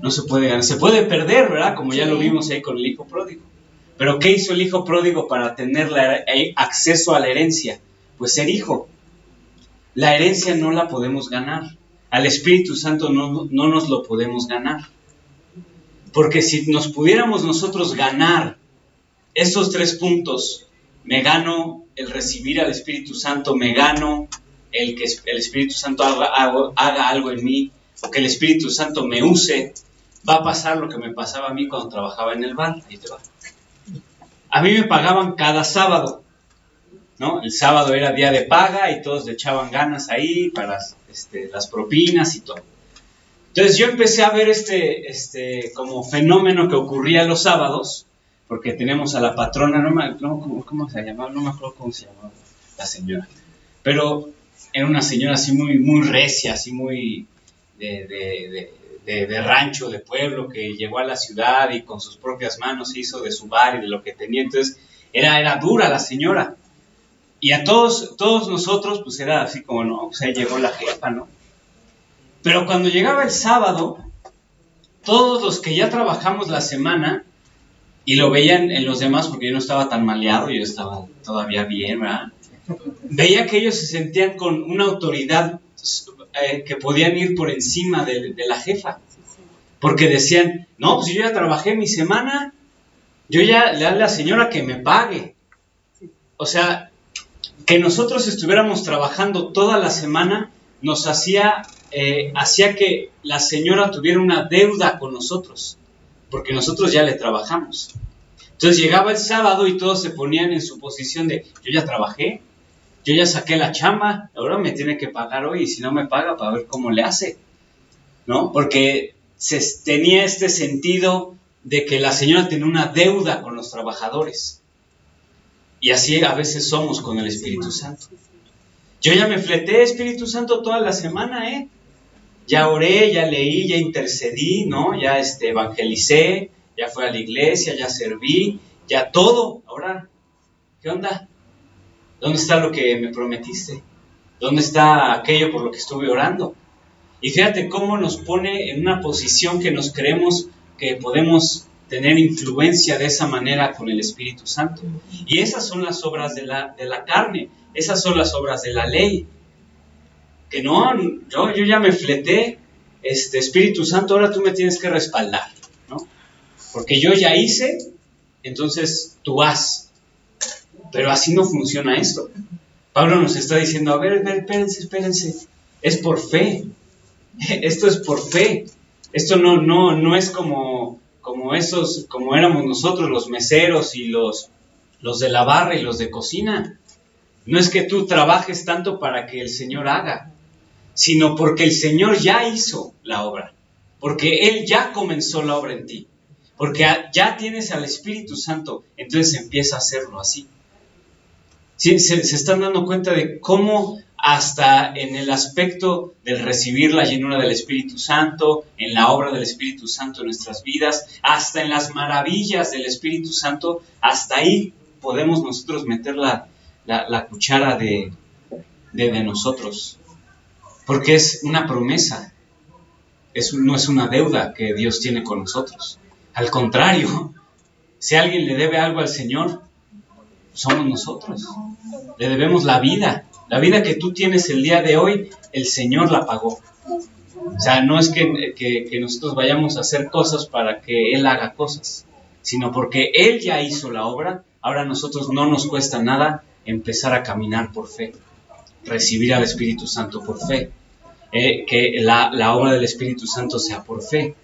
No se puede ganar. Se puede perder, ¿verdad? Como ya lo vimos ahí con el hijo pródigo. Pero ¿qué hizo el hijo pródigo para tener acceso a la herencia? Pues ser hijo. La herencia no la podemos ganar. Al Espíritu Santo no nos lo podemos ganar. Porque si nos pudiéramos nosotros ganar estos 3 puntos, me gano el recibir al Espíritu Santo, me gano el que el Espíritu Santo haga algo en mí, o que el Espíritu Santo me use, va a pasar lo que me pasaba a mí cuando trabajaba en el bar. Ahí te va. A mí me pagaban cada sábado, ¿no? El sábado era día de paga y todos le echaban ganas ahí para las propinas y todo. Entonces yo empecé a ver como fenómeno que ocurría los sábados, porque tenemos a la patrona, ¿cómo se llamaba? No me acuerdo cómo se llamaba la señora, pero era una señora así muy, muy recia, así muy de rancho, de pueblo, que llegó a la ciudad y con sus propias manos hizo de su bar y de lo que tenía. Entonces era dura la señora. Y a todos nosotros, pues era así como, no, pues ahí llegó la jefa, ¿no? Pero cuando llegaba el sábado, todos los que ya trabajamos la semana, y lo veían en los demás, porque yo no estaba tan maleado, yo estaba todavía bien, ¿verdad? Veía que ellos se sentían con una autoridad que podían ir por encima de la jefa. Porque decían, no, pues yo ya trabajé mi semana, yo ya le hablé a la señora que me pague. O sea, que nosotros estuviéramos trabajando toda la semana nos hacía que la señora tuviera una deuda con nosotros, porque nosotros ya le trabajamos. Entonces llegaba el sábado y todos se ponían en su posición de, yo ya trabajé, yo ya saqué la chamba, ahora me tiene que pagar hoy, y si no me paga, para ver cómo le hace, ¿no? Porque tenía este sentido de que la señora tenía una deuda con los trabajadores. Y así a veces somos con el Espíritu Santo. Yo ya me fleté, Espíritu Santo, toda la semana, Ya oré, ya leí, ya intercedí, ¿no? Ya evangelicé, ya fui a la iglesia, ya serví, ya todo. Ahora, ¿qué onda? ¿Dónde está lo que me prometiste? ¿Dónde está aquello por lo que estuve orando? Y fíjate cómo nos pone en una posición que nos creemos que podemos tener influencia de esa manera con el Espíritu Santo. Y esas son las obras de la carne, esas son las obras de la ley. Que no, yo ya me fleté, Espíritu Santo, ahora tú me tienes que respaldar, ¿no? Porque yo ya hice, entonces tú haz. Pero así no funciona esto. Pablo nos está diciendo, a ver, espérense, es por fe. Esto es por fe. Esto no es como éramos nosotros, los meseros y los de la barra y los de cocina. No es que tú trabajes tanto para que el Señor haga, sino porque el Señor ya hizo la obra, porque Él ya comenzó la obra en ti, porque ya tienes al Espíritu Santo, entonces empieza a hacerlo así. ¿Sí? Se están dando cuenta de cómo hasta en el aspecto del recibir la llenura del Espíritu Santo, en la obra del Espíritu Santo en nuestras vidas, hasta en las maravillas del Espíritu Santo, hasta ahí podemos nosotros meter la cuchara de nosotros, porque es una promesa, no es una deuda que Dios tiene con nosotros. Al contrario, si alguien le debe algo al Señor, somos nosotros. Le debemos la vida que tú tienes el día de hoy, el Señor la pagó. O sea, no es que nosotros vayamos a hacer cosas para que Él haga cosas, sino porque Él ya hizo la obra. Ahora a nosotros no nos cuesta nada empezar a caminar por fe, recibir al Espíritu Santo por fe, que la obra del Espíritu Santo sea por fe.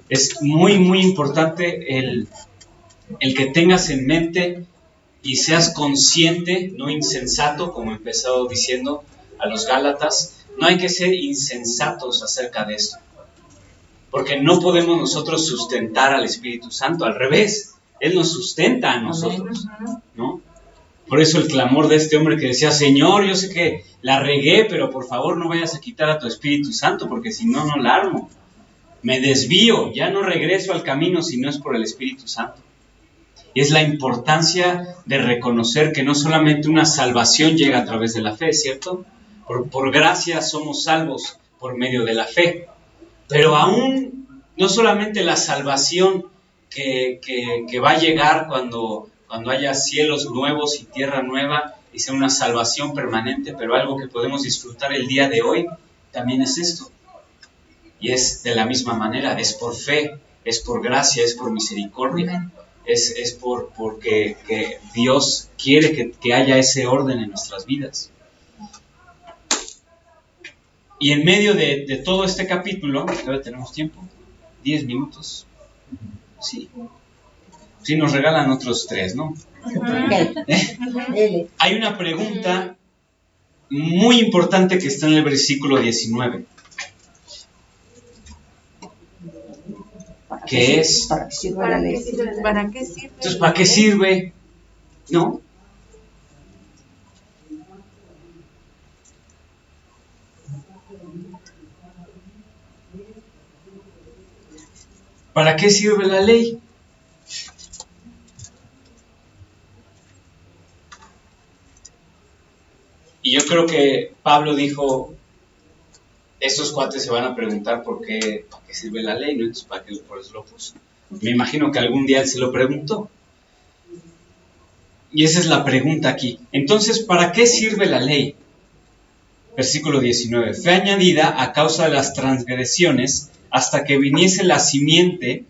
Es muy, muy importante el que tengas en mente y seas consciente, no insensato, como he empezado diciendo a los Gálatas. No hay que ser insensatos acerca de esto, porque no podemos nosotros sustentar al Espíritu Santo, al revés, Él nos sustenta a nosotros, ¿no? Por eso el clamor de este hombre que decía, Señor, yo sé que la regué, pero por favor no vayas a quitar a tu Espíritu Santo, porque si no, no la armo. Me desvío, ya no regreso al camino si no es por el Espíritu Santo. Y es la importancia de reconocer que no solamente una salvación llega a través de la fe, ¿cierto? Por gracia somos salvos por medio de la fe. Pero aún no solamente la salvación que va a llegar cuando haya cielos nuevos y tierra nueva y sea una salvación permanente, pero algo que podemos disfrutar el día de hoy, también es esto. Y es de la misma manera, es por fe, es por gracia, es por misericordia, es porque Dios quiere que haya ese orden en nuestras vidas. Y en medio de todo este capítulo, todavía tenemos tiempo, 10 minutos, sí, nos regalan otros 3, ¿no? Hay una pregunta muy importante que está en el versículo 19. ¿Qué es? ¿Para qué sirve la ley? ¿Para qué sirve? Entonces, ¿para qué sirve? ¿No? ¿Para qué sirve la ley? Y yo creo que Pablo dijo, estos cuates se van a preguntar para qué sirve la ley, ¿no? Entonces, por eso lo puso. Me imagino que algún día él se lo preguntó. Y esa es la pregunta aquí. Entonces, ¿para qué sirve la ley? Versículo 19. Fue añadida a causa de las transgresiones hasta que viniese la simiente,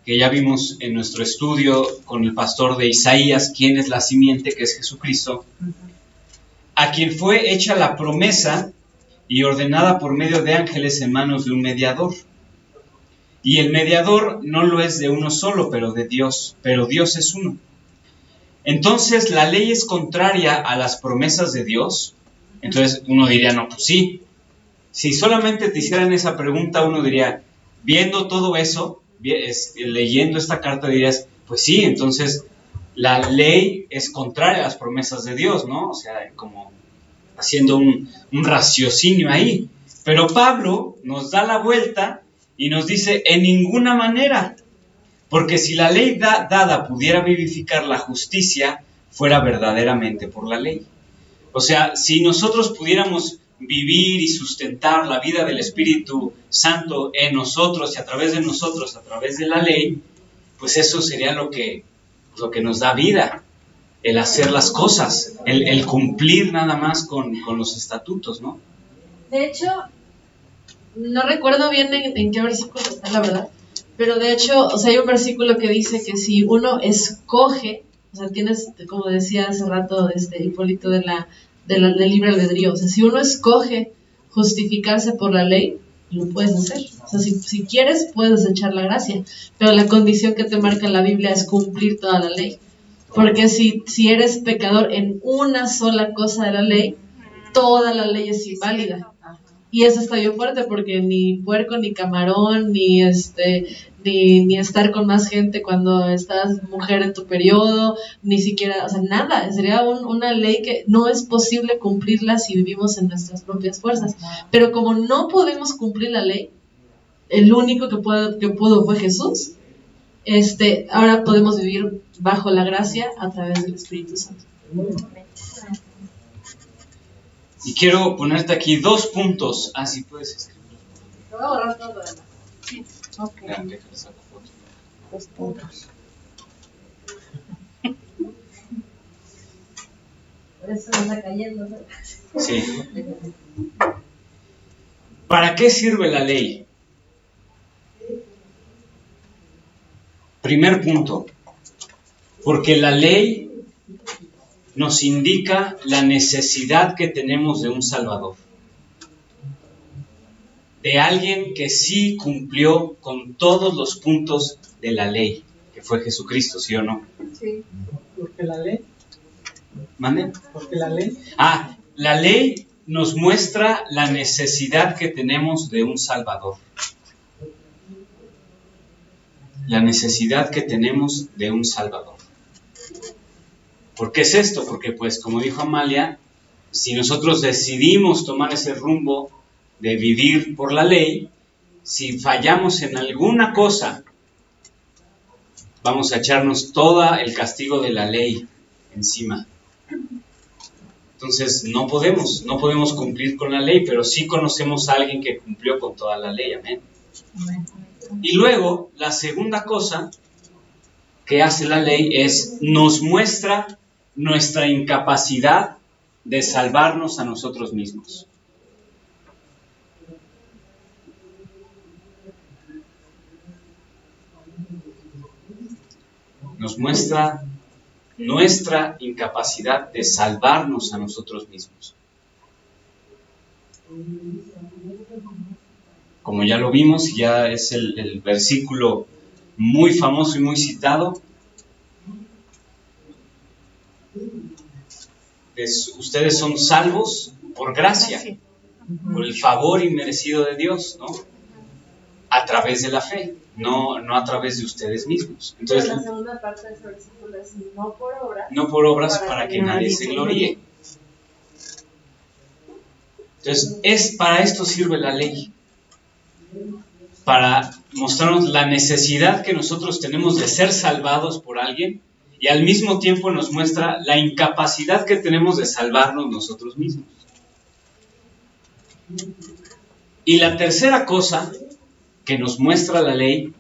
que ya vimos en nuestro estudio con el pastor de Isaías, quién es la simiente, que es Jesucristo, a quien fue hecha la promesa y ordenada por medio de ángeles en manos de un mediador. Y el mediador no lo es de uno solo, pero Dios es uno. Entonces, ¿la ley es contraria a las promesas de Dios? Entonces uno diría, no, pues sí. Si solamente te hicieran esa pregunta, uno diría, viendo todo eso, leyendo esta carta dirías, pues sí, entonces la ley es contraria a las promesas de Dios, ¿no? O sea, como haciendo un raciocinio ahí. Pero Pablo nos da la vuelta y nos dice, en ninguna manera, porque si la ley dada pudiera vivificar la justicia, fuera verdaderamente por la ley. O sea, si nosotros pudiéramos vivir y sustentar la vida del Espíritu Santo en nosotros y a través de nosotros, a través de la ley, pues eso sería lo que nos da vida, el hacer las cosas, el cumplir nada más con los estatutos, ¿no? De hecho, no recuerdo bien en qué versículo está, la verdad, pero de hecho, o sea, hay un versículo que dice que si uno escoge, o sea, tienes, como decía hace rato Hipólito, del libre albedrío, o sea, si uno escoge justificarse por la ley, lo puedes hacer. O sea, si quieres, puedes echar la gracia, pero la condición que te marca la Biblia es cumplir toda la ley. Porque si eres pecador en una sola cosa de la ley, toda la ley es inválida. Y eso está bien fuerte, porque ni puerco, ni camarón, ni estar con más gente cuando estás mujer en tu periodo, ni siquiera, o sea, nada. Sería una ley que no es posible cumplirla si vivimos en nuestras propias fuerzas. Pero como no podemos cumplir la ley, el único que pudo fue Jesús. Ahora podemos vivir bajo la gracia a través del Espíritu Santo. Y quiero ponerte aquí 2 puntos. Ah, sí, puedes escribir. Te voy a borrar todo lo demás. Sí, ok. Ya, déjale, saco foto. 2 puntos. Por eso me está cayendo. Sí. ¿Para qué sirve la ley? Primer punto. Porque la ley nos indica la necesidad que tenemos de un Salvador. De alguien que sí cumplió con todos los puntos de la ley, que fue Jesucristo, ¿sí o no? Sí. Porque la ley. ¿Mande? Porque la ley. La ley nos muestra la necesidad que tenemos de un Salvador. La necesidad que tenemos de un Salvador. ¿Por qué es esto? Porque, pues, como dijo Amalia, si nosotros decidimos tomar ese rumbo de vivir por la ley, si fallamos en alguna cosa, vamos a echarnos todo el castigo de la ley encima. Entonces, no podemos cumplir con la ley, pero sí conocemos a alguien que cumplió con toda la ley. Amén. Y luego, la segunda cosa que hace la ley es, nos muestra nuestra incapacidad de salvarnos a nosotros mismos. Nos muestra nuestra incapacidad de salvarnos a nosotros mismos. Como ya lo vimos, ya es el versículo muy famoso y muy citado. Ustedes son salvos por gracia, por el favor inmerecido de Dios, ¿no? A través de la fe, no a través de ustedes mismos. Entonces, la segunda parte de ese versículo es no por obras para que nadie se gloríe. Entonces, para esto sirve la ley, para mostrarnos la necesidad que nosotros tenemos de ser salvados por alguien, y al mismo tiempo nos muestra la incapacidad que tenemos de salvarnos nosotros mismos. Y la tercera cosa que nos muestra la ley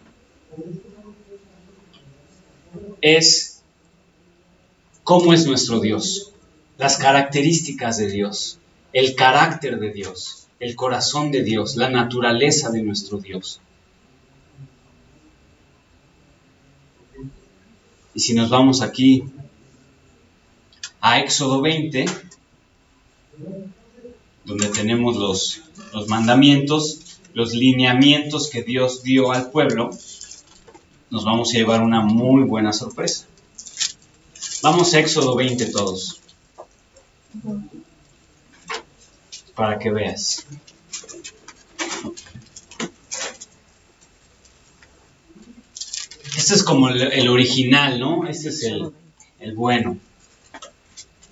es cómo es nuestro Dios, las características de Dios, el carácter de Dios, el corazón de Dios, la naturaleza de nuestro Dios. Y si nos vamos aquí a Éxodo 20, donde tenemos los mandamientos, los lineamientos que Dios dio al pueblo, nos vamos a llevar una muy buena sorpresa. Vamos a Éxodo 20 todos, para que veas. Este es como el original, ¿no? Este es el bueno.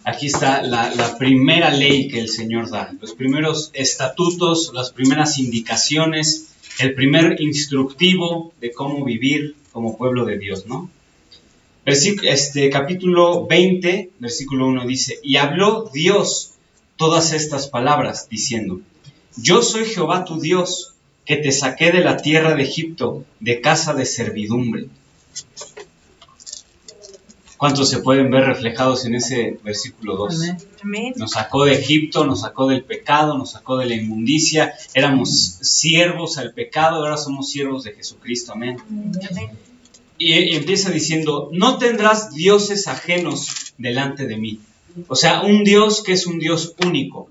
Aquí está la primera ley que el Señor da, los primeros estatutos, las primeras indicaciones, el primer instructivo de cómo vivir como pueblo de Dios, ¿no? Capítulo 20, versículo 1 dice: y habló Dios todas estas palabras, diciendo: yo soy Jehová tu Dios, que te saqué de la tierra de Egipto, de casa de servidumbre. ¿Cuántos se pueden ver reflejados en ese versículo 2? Amén. Nos sacó de Egipto, nos sacó del pecado, nos sacó de la inmundicia, éramos siervos al pecado, ahora somos siervos de Jesucristo, amén. Y empieza diciendo: no tendrás dioses ajenos delante de mí. O sea, un Dios que es un Dios único.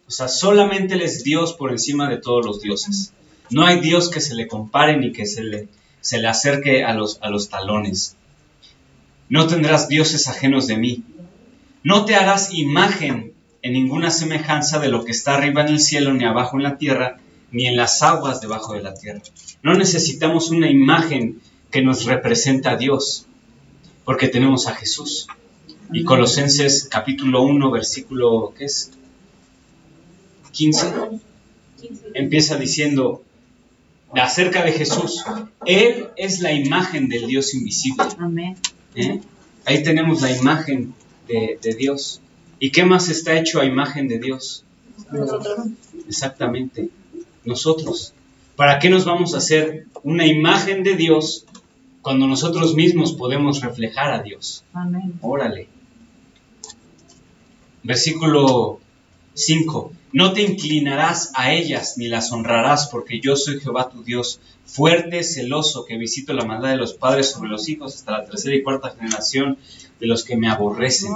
O sea, solamente Él es Dios por encima de todos los dioses. No hay Dios que se le compare ni que se le acerque a los talones. No tendrás dioses ajenos de mí. No te harás imagen en ninguna semejanza de lo que está arriba en el cielo, ni abajo en la tierra, ni en las aguas debajo de la tierra. No necesitamos una imagen que nos represente a Dios, porque tenemos a Jesús. Y Colosenses capítulo 1, versículo, ¿qué es? 15. Empieza diciendo acerca de Jesús: Él es la imagen del Dios invisible. Amén. Ahí tenemos la imagen de Dios. ¿Y qué más está hecho a imagen de Dios? Nosotros. Exactamente, nosotros. ¿Para qué nos vamos a hacer una imagen de Dios cuando nosotros mismos podemos reflejar a Dios? Amén. Órale. Versículo 5. No te inclinarás a ellas ni las honrarás, porque yo soy Jehová tu Dios, fuerte, celoso, que visito la maldad de los padres sobre los hijos hasta la tercera y cuarta generación de los que me aborrecen.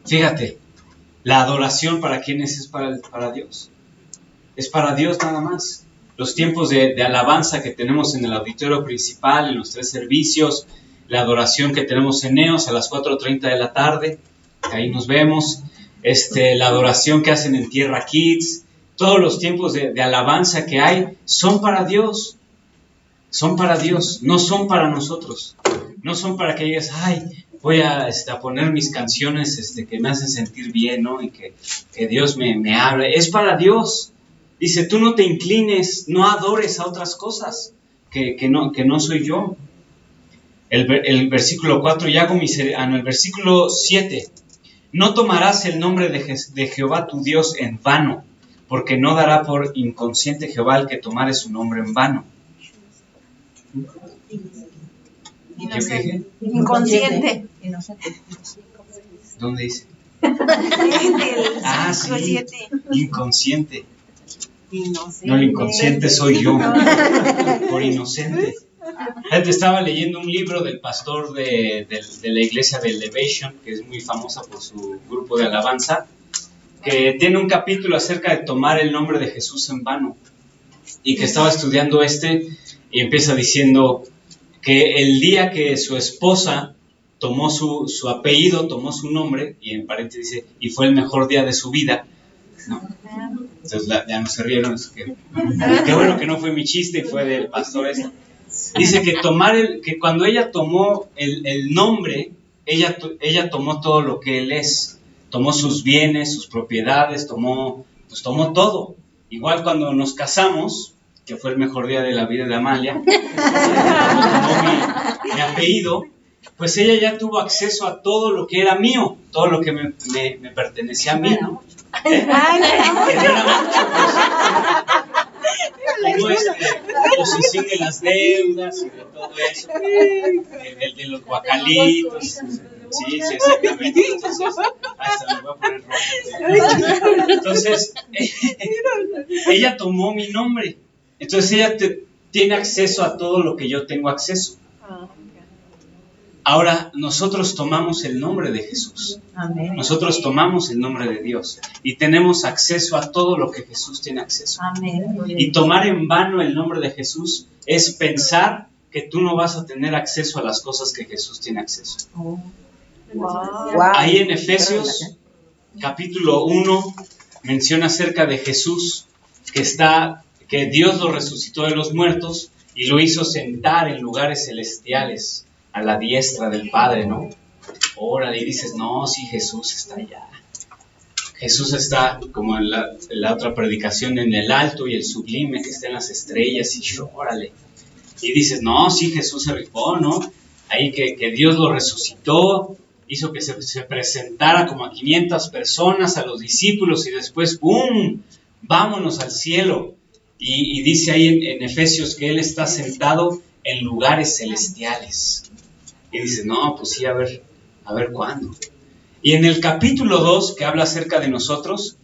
Fíjate, la adoración, ¿para quiénes es? Para Dios. Es para Dios nada más. Los tiempos de alabanza que tenemos en el auditorio principal, en los 3 servicios, la adoración que tenemos en Neos a las 4:30 de la tarde, ahí nos vemos, la adoración que hacen en Tierra Kids, todos los tiempos de alabanza que hay son para Dios. Son para Dios, no son para nosotros. No son para que digas: ay, voy a poner mis canciones que me hacen sentir bien, ¿no? Y que Dios me hable. Es para Dios. Dice: tú no te inclines, no adores a otras cosas que no soy yo. El versículo 4, el versículo 7. No tomarás el nombre de Jehová tu Dios en vano, porque no dará por inconsciente Jehová el que tomare su nombre en vano. Inconsciente. ¿Dónde dice? Sí. Inconsciente. Inocente. No, el inconsciente soy yo, por inocente. Te estaba leyendo un libro del pastor de la iglesia de Elevation, que es muy famosa por su grupo de alabanza, que tiene un capítulo acerca de tomar el nombre de Jesús en vano, y que estaba estudiando y empieza diciendo que el día que su esposa tomó su apellido, tomó su nombre, y en paréntesis dice: y fue el mejor día de su vida, ¿no? Entonces ya no se rieron, qué bueno que no fue mi chiste y fue del pastor ese. Dice que cuando ella tomó el nombre, ella tomó todo lo que él es, tomó sus bienes, sus propiedades, tomó todo. Igual cuando nos casamos, que fue el mejor día de la vida de Amalia, tomó mi apellido, pues ella ya tuvo acceso a todo lo que era mío, todo lo que me pertenecía a mí, ¿no? Que no era mucho, pues. Posesión de las deudas y de todo eso, el de los guacalitos, sí, exactamente. Entonces, hasta me voy a poner rojo. Entonces, ella tomó mi nombre, entonces ella tiene acceso a todo lo que yo tengo acceso. Ahora, nosotros tomamos el nombre de Jesús. Amén. Nosotros tomamos el nombre de Dios y tenemos acceso a todo lo que Jesús tiene acceso. Amén. Y tomar en vano el nombre de Jesús es pensar que tú no vas a tener acceso a las cosas que Jesús tiene acceso. Wow. Ahí en Efesios capítulo 1 menciona acerca de Jesús, que Dios lo resucitó de los muertos y lo hizo sentar en lugares celestiales a la diestra del Padre, ¿no? Órale, y dices, no, sí, Jesús está allá. Jesús está, como en la otra predicación, en el alto y el sublime que está en las estrellas, y órale. Y dices, no, sí, Jesús se rifó, ¿no? Ahí que Dios lo resucitó, hizo que se presentara como a 500 personas, a los discípulos, y después, ¡pum!, vámonos al cielo. Y dice ahí en Efesios que Él está sentado en lugares celestiales. Y dices, no, pues sí, a ver cuándo. Y en el capítulo 2, que habla acerca de nosotros,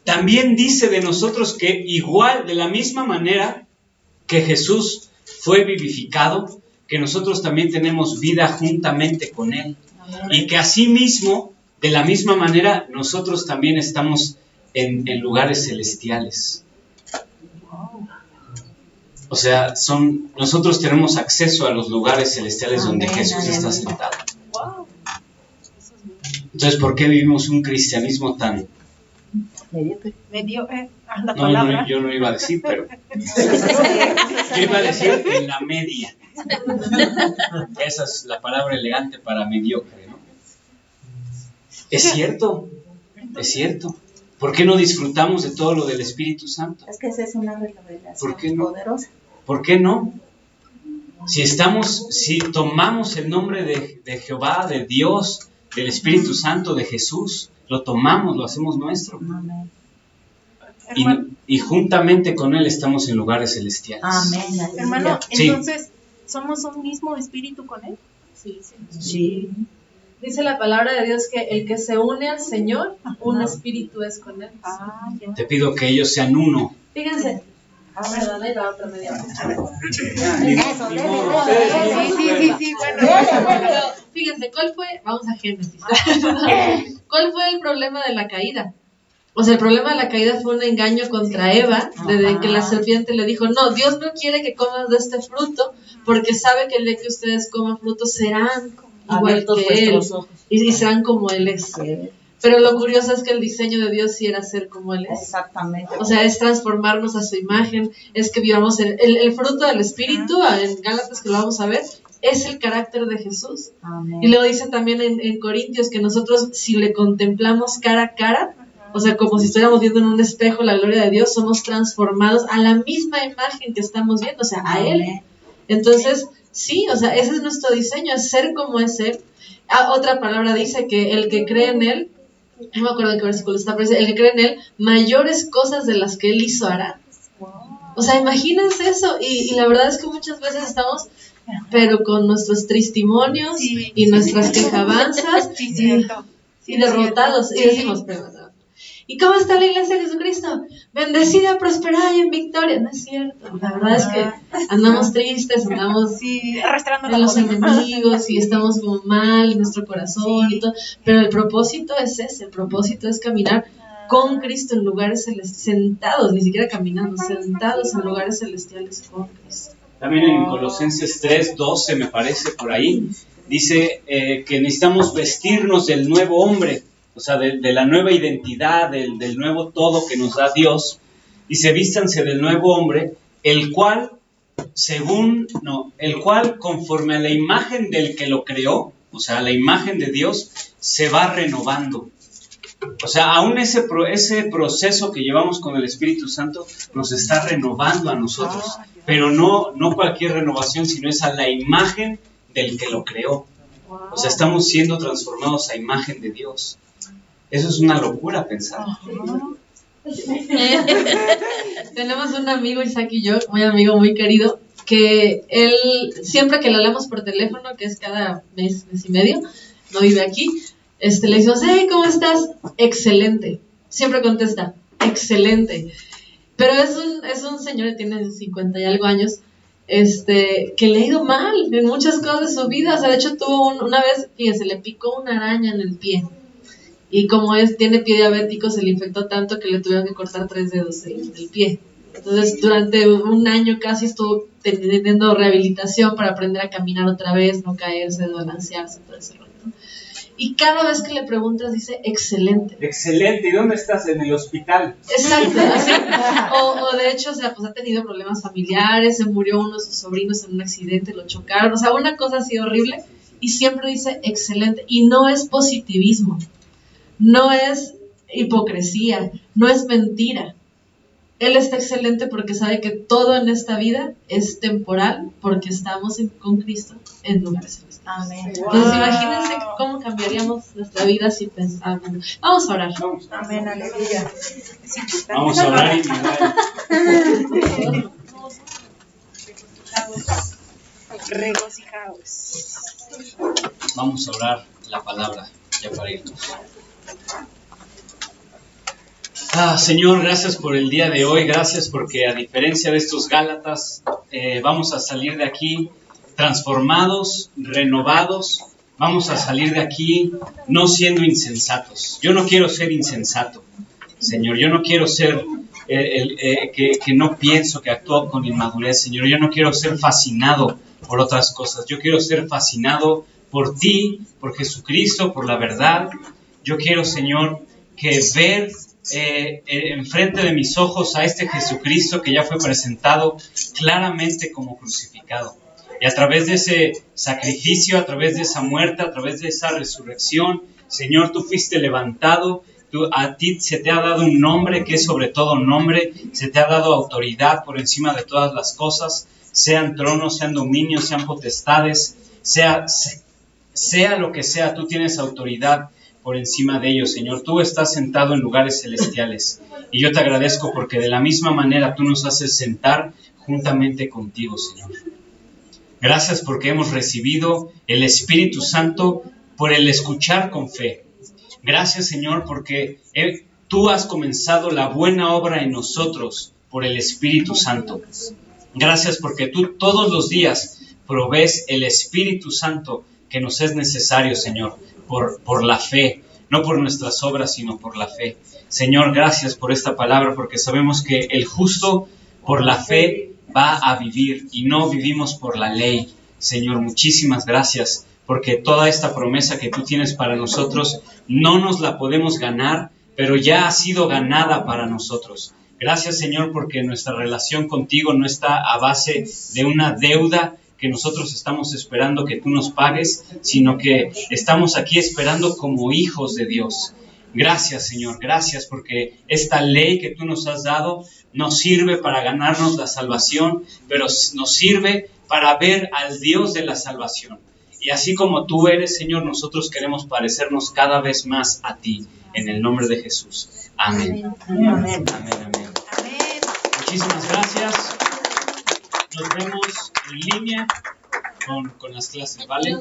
también dice de nosotros que igual, de la misma manera que Jesús fue vivificado, que nosotros también tenemos vida juntamente con Él. Y que asimismo, de la misma manera, nosotros también estamos en lugares celestiales. O sea, nosotros tenemos acceso a los lugares celestiales donde Jesús está sentado. Entonces, ¿por qué vivimos un cristianismo tan... palabra. No, yo no iba a decir, pero... yo iba a decir en la media. Esa es la palabra elegante para mediocre, ¿no? Es cierto. ¿Por qué no disfrutamos de todo lo del Espíritu Santo? Es que esa es una revelación poderosa. ¿Por qué no? Si tomamos el nombre de Jehová, de Dios, del Espíritu Santo, de Jesús, lo tomamos, lo hacemos nuestro. Amén. Y juntamente con Él estamos en lugares celestiales. Amén. Hermano, sí. Entonces, ¿somos un mismo espíritu con Él? Sí. Dice la palabra de Dios que el que se une al Señor, un espíritu es con Él. Te pido que ellos sean uno. Fíjense. Perdón, ahí va otra media hora. Sí, bueno. Fíjense, vamos a Génesis. ¿Cuál fue el problema de la caída? O sea, el problema de la caída fue un engaño contra Eva, desde que la serpiente le dijo, no, Dios no quiere que comas de este fruto, porque sabe que el día que ustedes coman fruto serán igual que Él, y serán como Él es. Pero lo curioso es que el diseño de Dios sí era ser como Él es. Exactamente. O sea, es transformarnos a su imagen, es que vivamos el fruto del Espíritu, en Gálatas que lo vamos a ver, es el carácter de Jesús. Amén. Y luego dice también en Corintios que nosotros, si le contemplamos cara a cara, o sea, como si estuviéramos viendo en un espejo la gloria de Dios, somos transformados a la misma imagen que estamos viendo, o sea, a Él. Entonces, sí, o sea, ese es nuestro diseño, es ser como es Él. Otra palabra dice que el que cree en Él, no me acuerdo en qué versículo está, pero dice, el que cree en Él, mayores cosas de las que Él hizo hará. O sea, imagínense eso, y la verdad es que muchas veces estamos, pero con nuestros testimonios y nuestras quejabanzas y derrotados, y decimos, ¿y cómo está la iglesia de Jesucristo? Bendecida, prosperada y en victoria. No es cierto. La verdad es que andamos tristes, andamos arrastrando a los enemigos y estamos como mal en nuestro corazón y todo. Pero el propósito es ese. El propósito es caminar con Cristo en lugares celestiales, sentados, ni siquiera caminando, sentados en lugares celestiales con Cristo. También en Colosenses 3:12 me parece por ahí, dice que necesitamos vestirnos del nuevo hombre. O sea, de la nueva identidad, del nuevo todo que nos da Dios. Dice, vístanse del nuevo hombre, el cual conforme a la imagen del que lo creó, o sea, a la imagen de Dios, se va renovando. O sea, aún ese proceso que llevamos con el Espíritu Santo nos está renovando a nosotros. Pero no cualquier renovación, sino es a la imagen del que lo creó. O sea, estamos siendo transformados a imagen de Dios. Eso es una locura pensar. Tenemos un amigo, Isaac y yo, muy amigo, muy querido, que él, siempre que le hablamos por teléfono, que es cada mes y medio, no vive aquí, le decimos, hey, ¿cómo estás? Excelente. Siempre contesta, excelente. Pero es un señor que tiene 50 y algo años, que le ha ido mal en muchas cosas de su vida. O sea, de hecho tuvo una vez, fíjense, le picó una araña en el pie. Y como tiene pie diabético, se le infectó tanto que le tuvieron que cortar 3 dedos del pie. Entonces, durante un año casi estuvo teniendo rehabilitación para aprender a caminar otra vez, no caerse, desbalancearse, todo ese rollo. Y cada vez que le preguntas dice excelente. Excelente, ¿y dónde estás? En el hospital. Exacto, así. O de hecho, o sea, pues ha tenido problemas familiares, se murió uno de sus sobrinos en un accidente, lo chocaron, o sea, una cosa así horrible, y siempre dice excelente. Y no es positivismo, no es hipocresía, no es mentira. Él está excelente porque sabe que todo en esta vida es temporal, porque estamos con Cristo en lugares celestiales. Amén. Entonces, imagínense cómo cambiaríamos nuestra vida si pensáramos. Vamos a orar. Amén, aleluya. Vamos a orar y mirar. Regocijaos. Vamos a orar la palabra ya para irnos. Señor, gracias por el día de hoy, gracias porque a diferencia de estos Gálatas, vamos a salir de aquí transformados, renovados, vamos a salir de aquí no siendo insensatos. Yo no quiero ser insensato, Señor, yo no quiero ser que no pienso, que actúo con inmadurez, Señor, yo no quiero ser fascinado por otras cosas, yo quiero ser fascinado por ti, por Jesucristo, por la verdad. Yo quiero, Señor, que ver enfrente de mis ojos a este Jesucristo que ya fue presentado claramente como crucificado. Y a través de ese sacrificio, a través de esa muerte, a través de esa resurrección, Señor, tú fuiste levantado, a ti se te ha dado un nombre que es sobre todo nombre, se te ha dado autoridad por encima de todas las cosas, sean tronos, sean dominios, sean potestades, sea lo que sea, tú tienes autoridad por encima de ellos, Señor. Tú estás sentado en lugares celestiales y yo te agradezco porque de la misma manera tú nos haces sentar juntamente contigo, Señor. Gracias porque hemos recibido el Espíritu Santo por el escuchar con fe. Gracias, Señor, porque tú has comenzado la buena obra en nosotros por el Espíritu Santo. Gracias porque tú todos los días provees el Espíritu Santo que nos es necesario, Señor, por la fe, no por nuestras obras, sino por la fe. Señor, gracias por esta palabra, porque sabemos que el justo por la fe va a vivir y no vivimos por la ley. Señor, muchísimas gracias, porque toda esta promesa que tú tienes para nosotros no nos la podemos ganar, pero ya ha sido ganada para nosotros. Gracias, Señor, porque nuestra relación contigo no está a base de una deuda que nosotros estamos esperando que tú nos pagues, sino que estamos aquí esperando como hijos de Dios. Gracias, Señor, gracias porque esta ley que tú nos has dado nos sirve para ganarnos la salvación, pero nos sirve para ver al Dios de la salvación. Y así como tú eres, Señor, nosotros queremos parecernos cada vez más a ti, en el nombre de Jesús. Amén. Amén. Amén. Amén. Muchísimas gracias. Nos vemos en línea con las clases, ¿vale?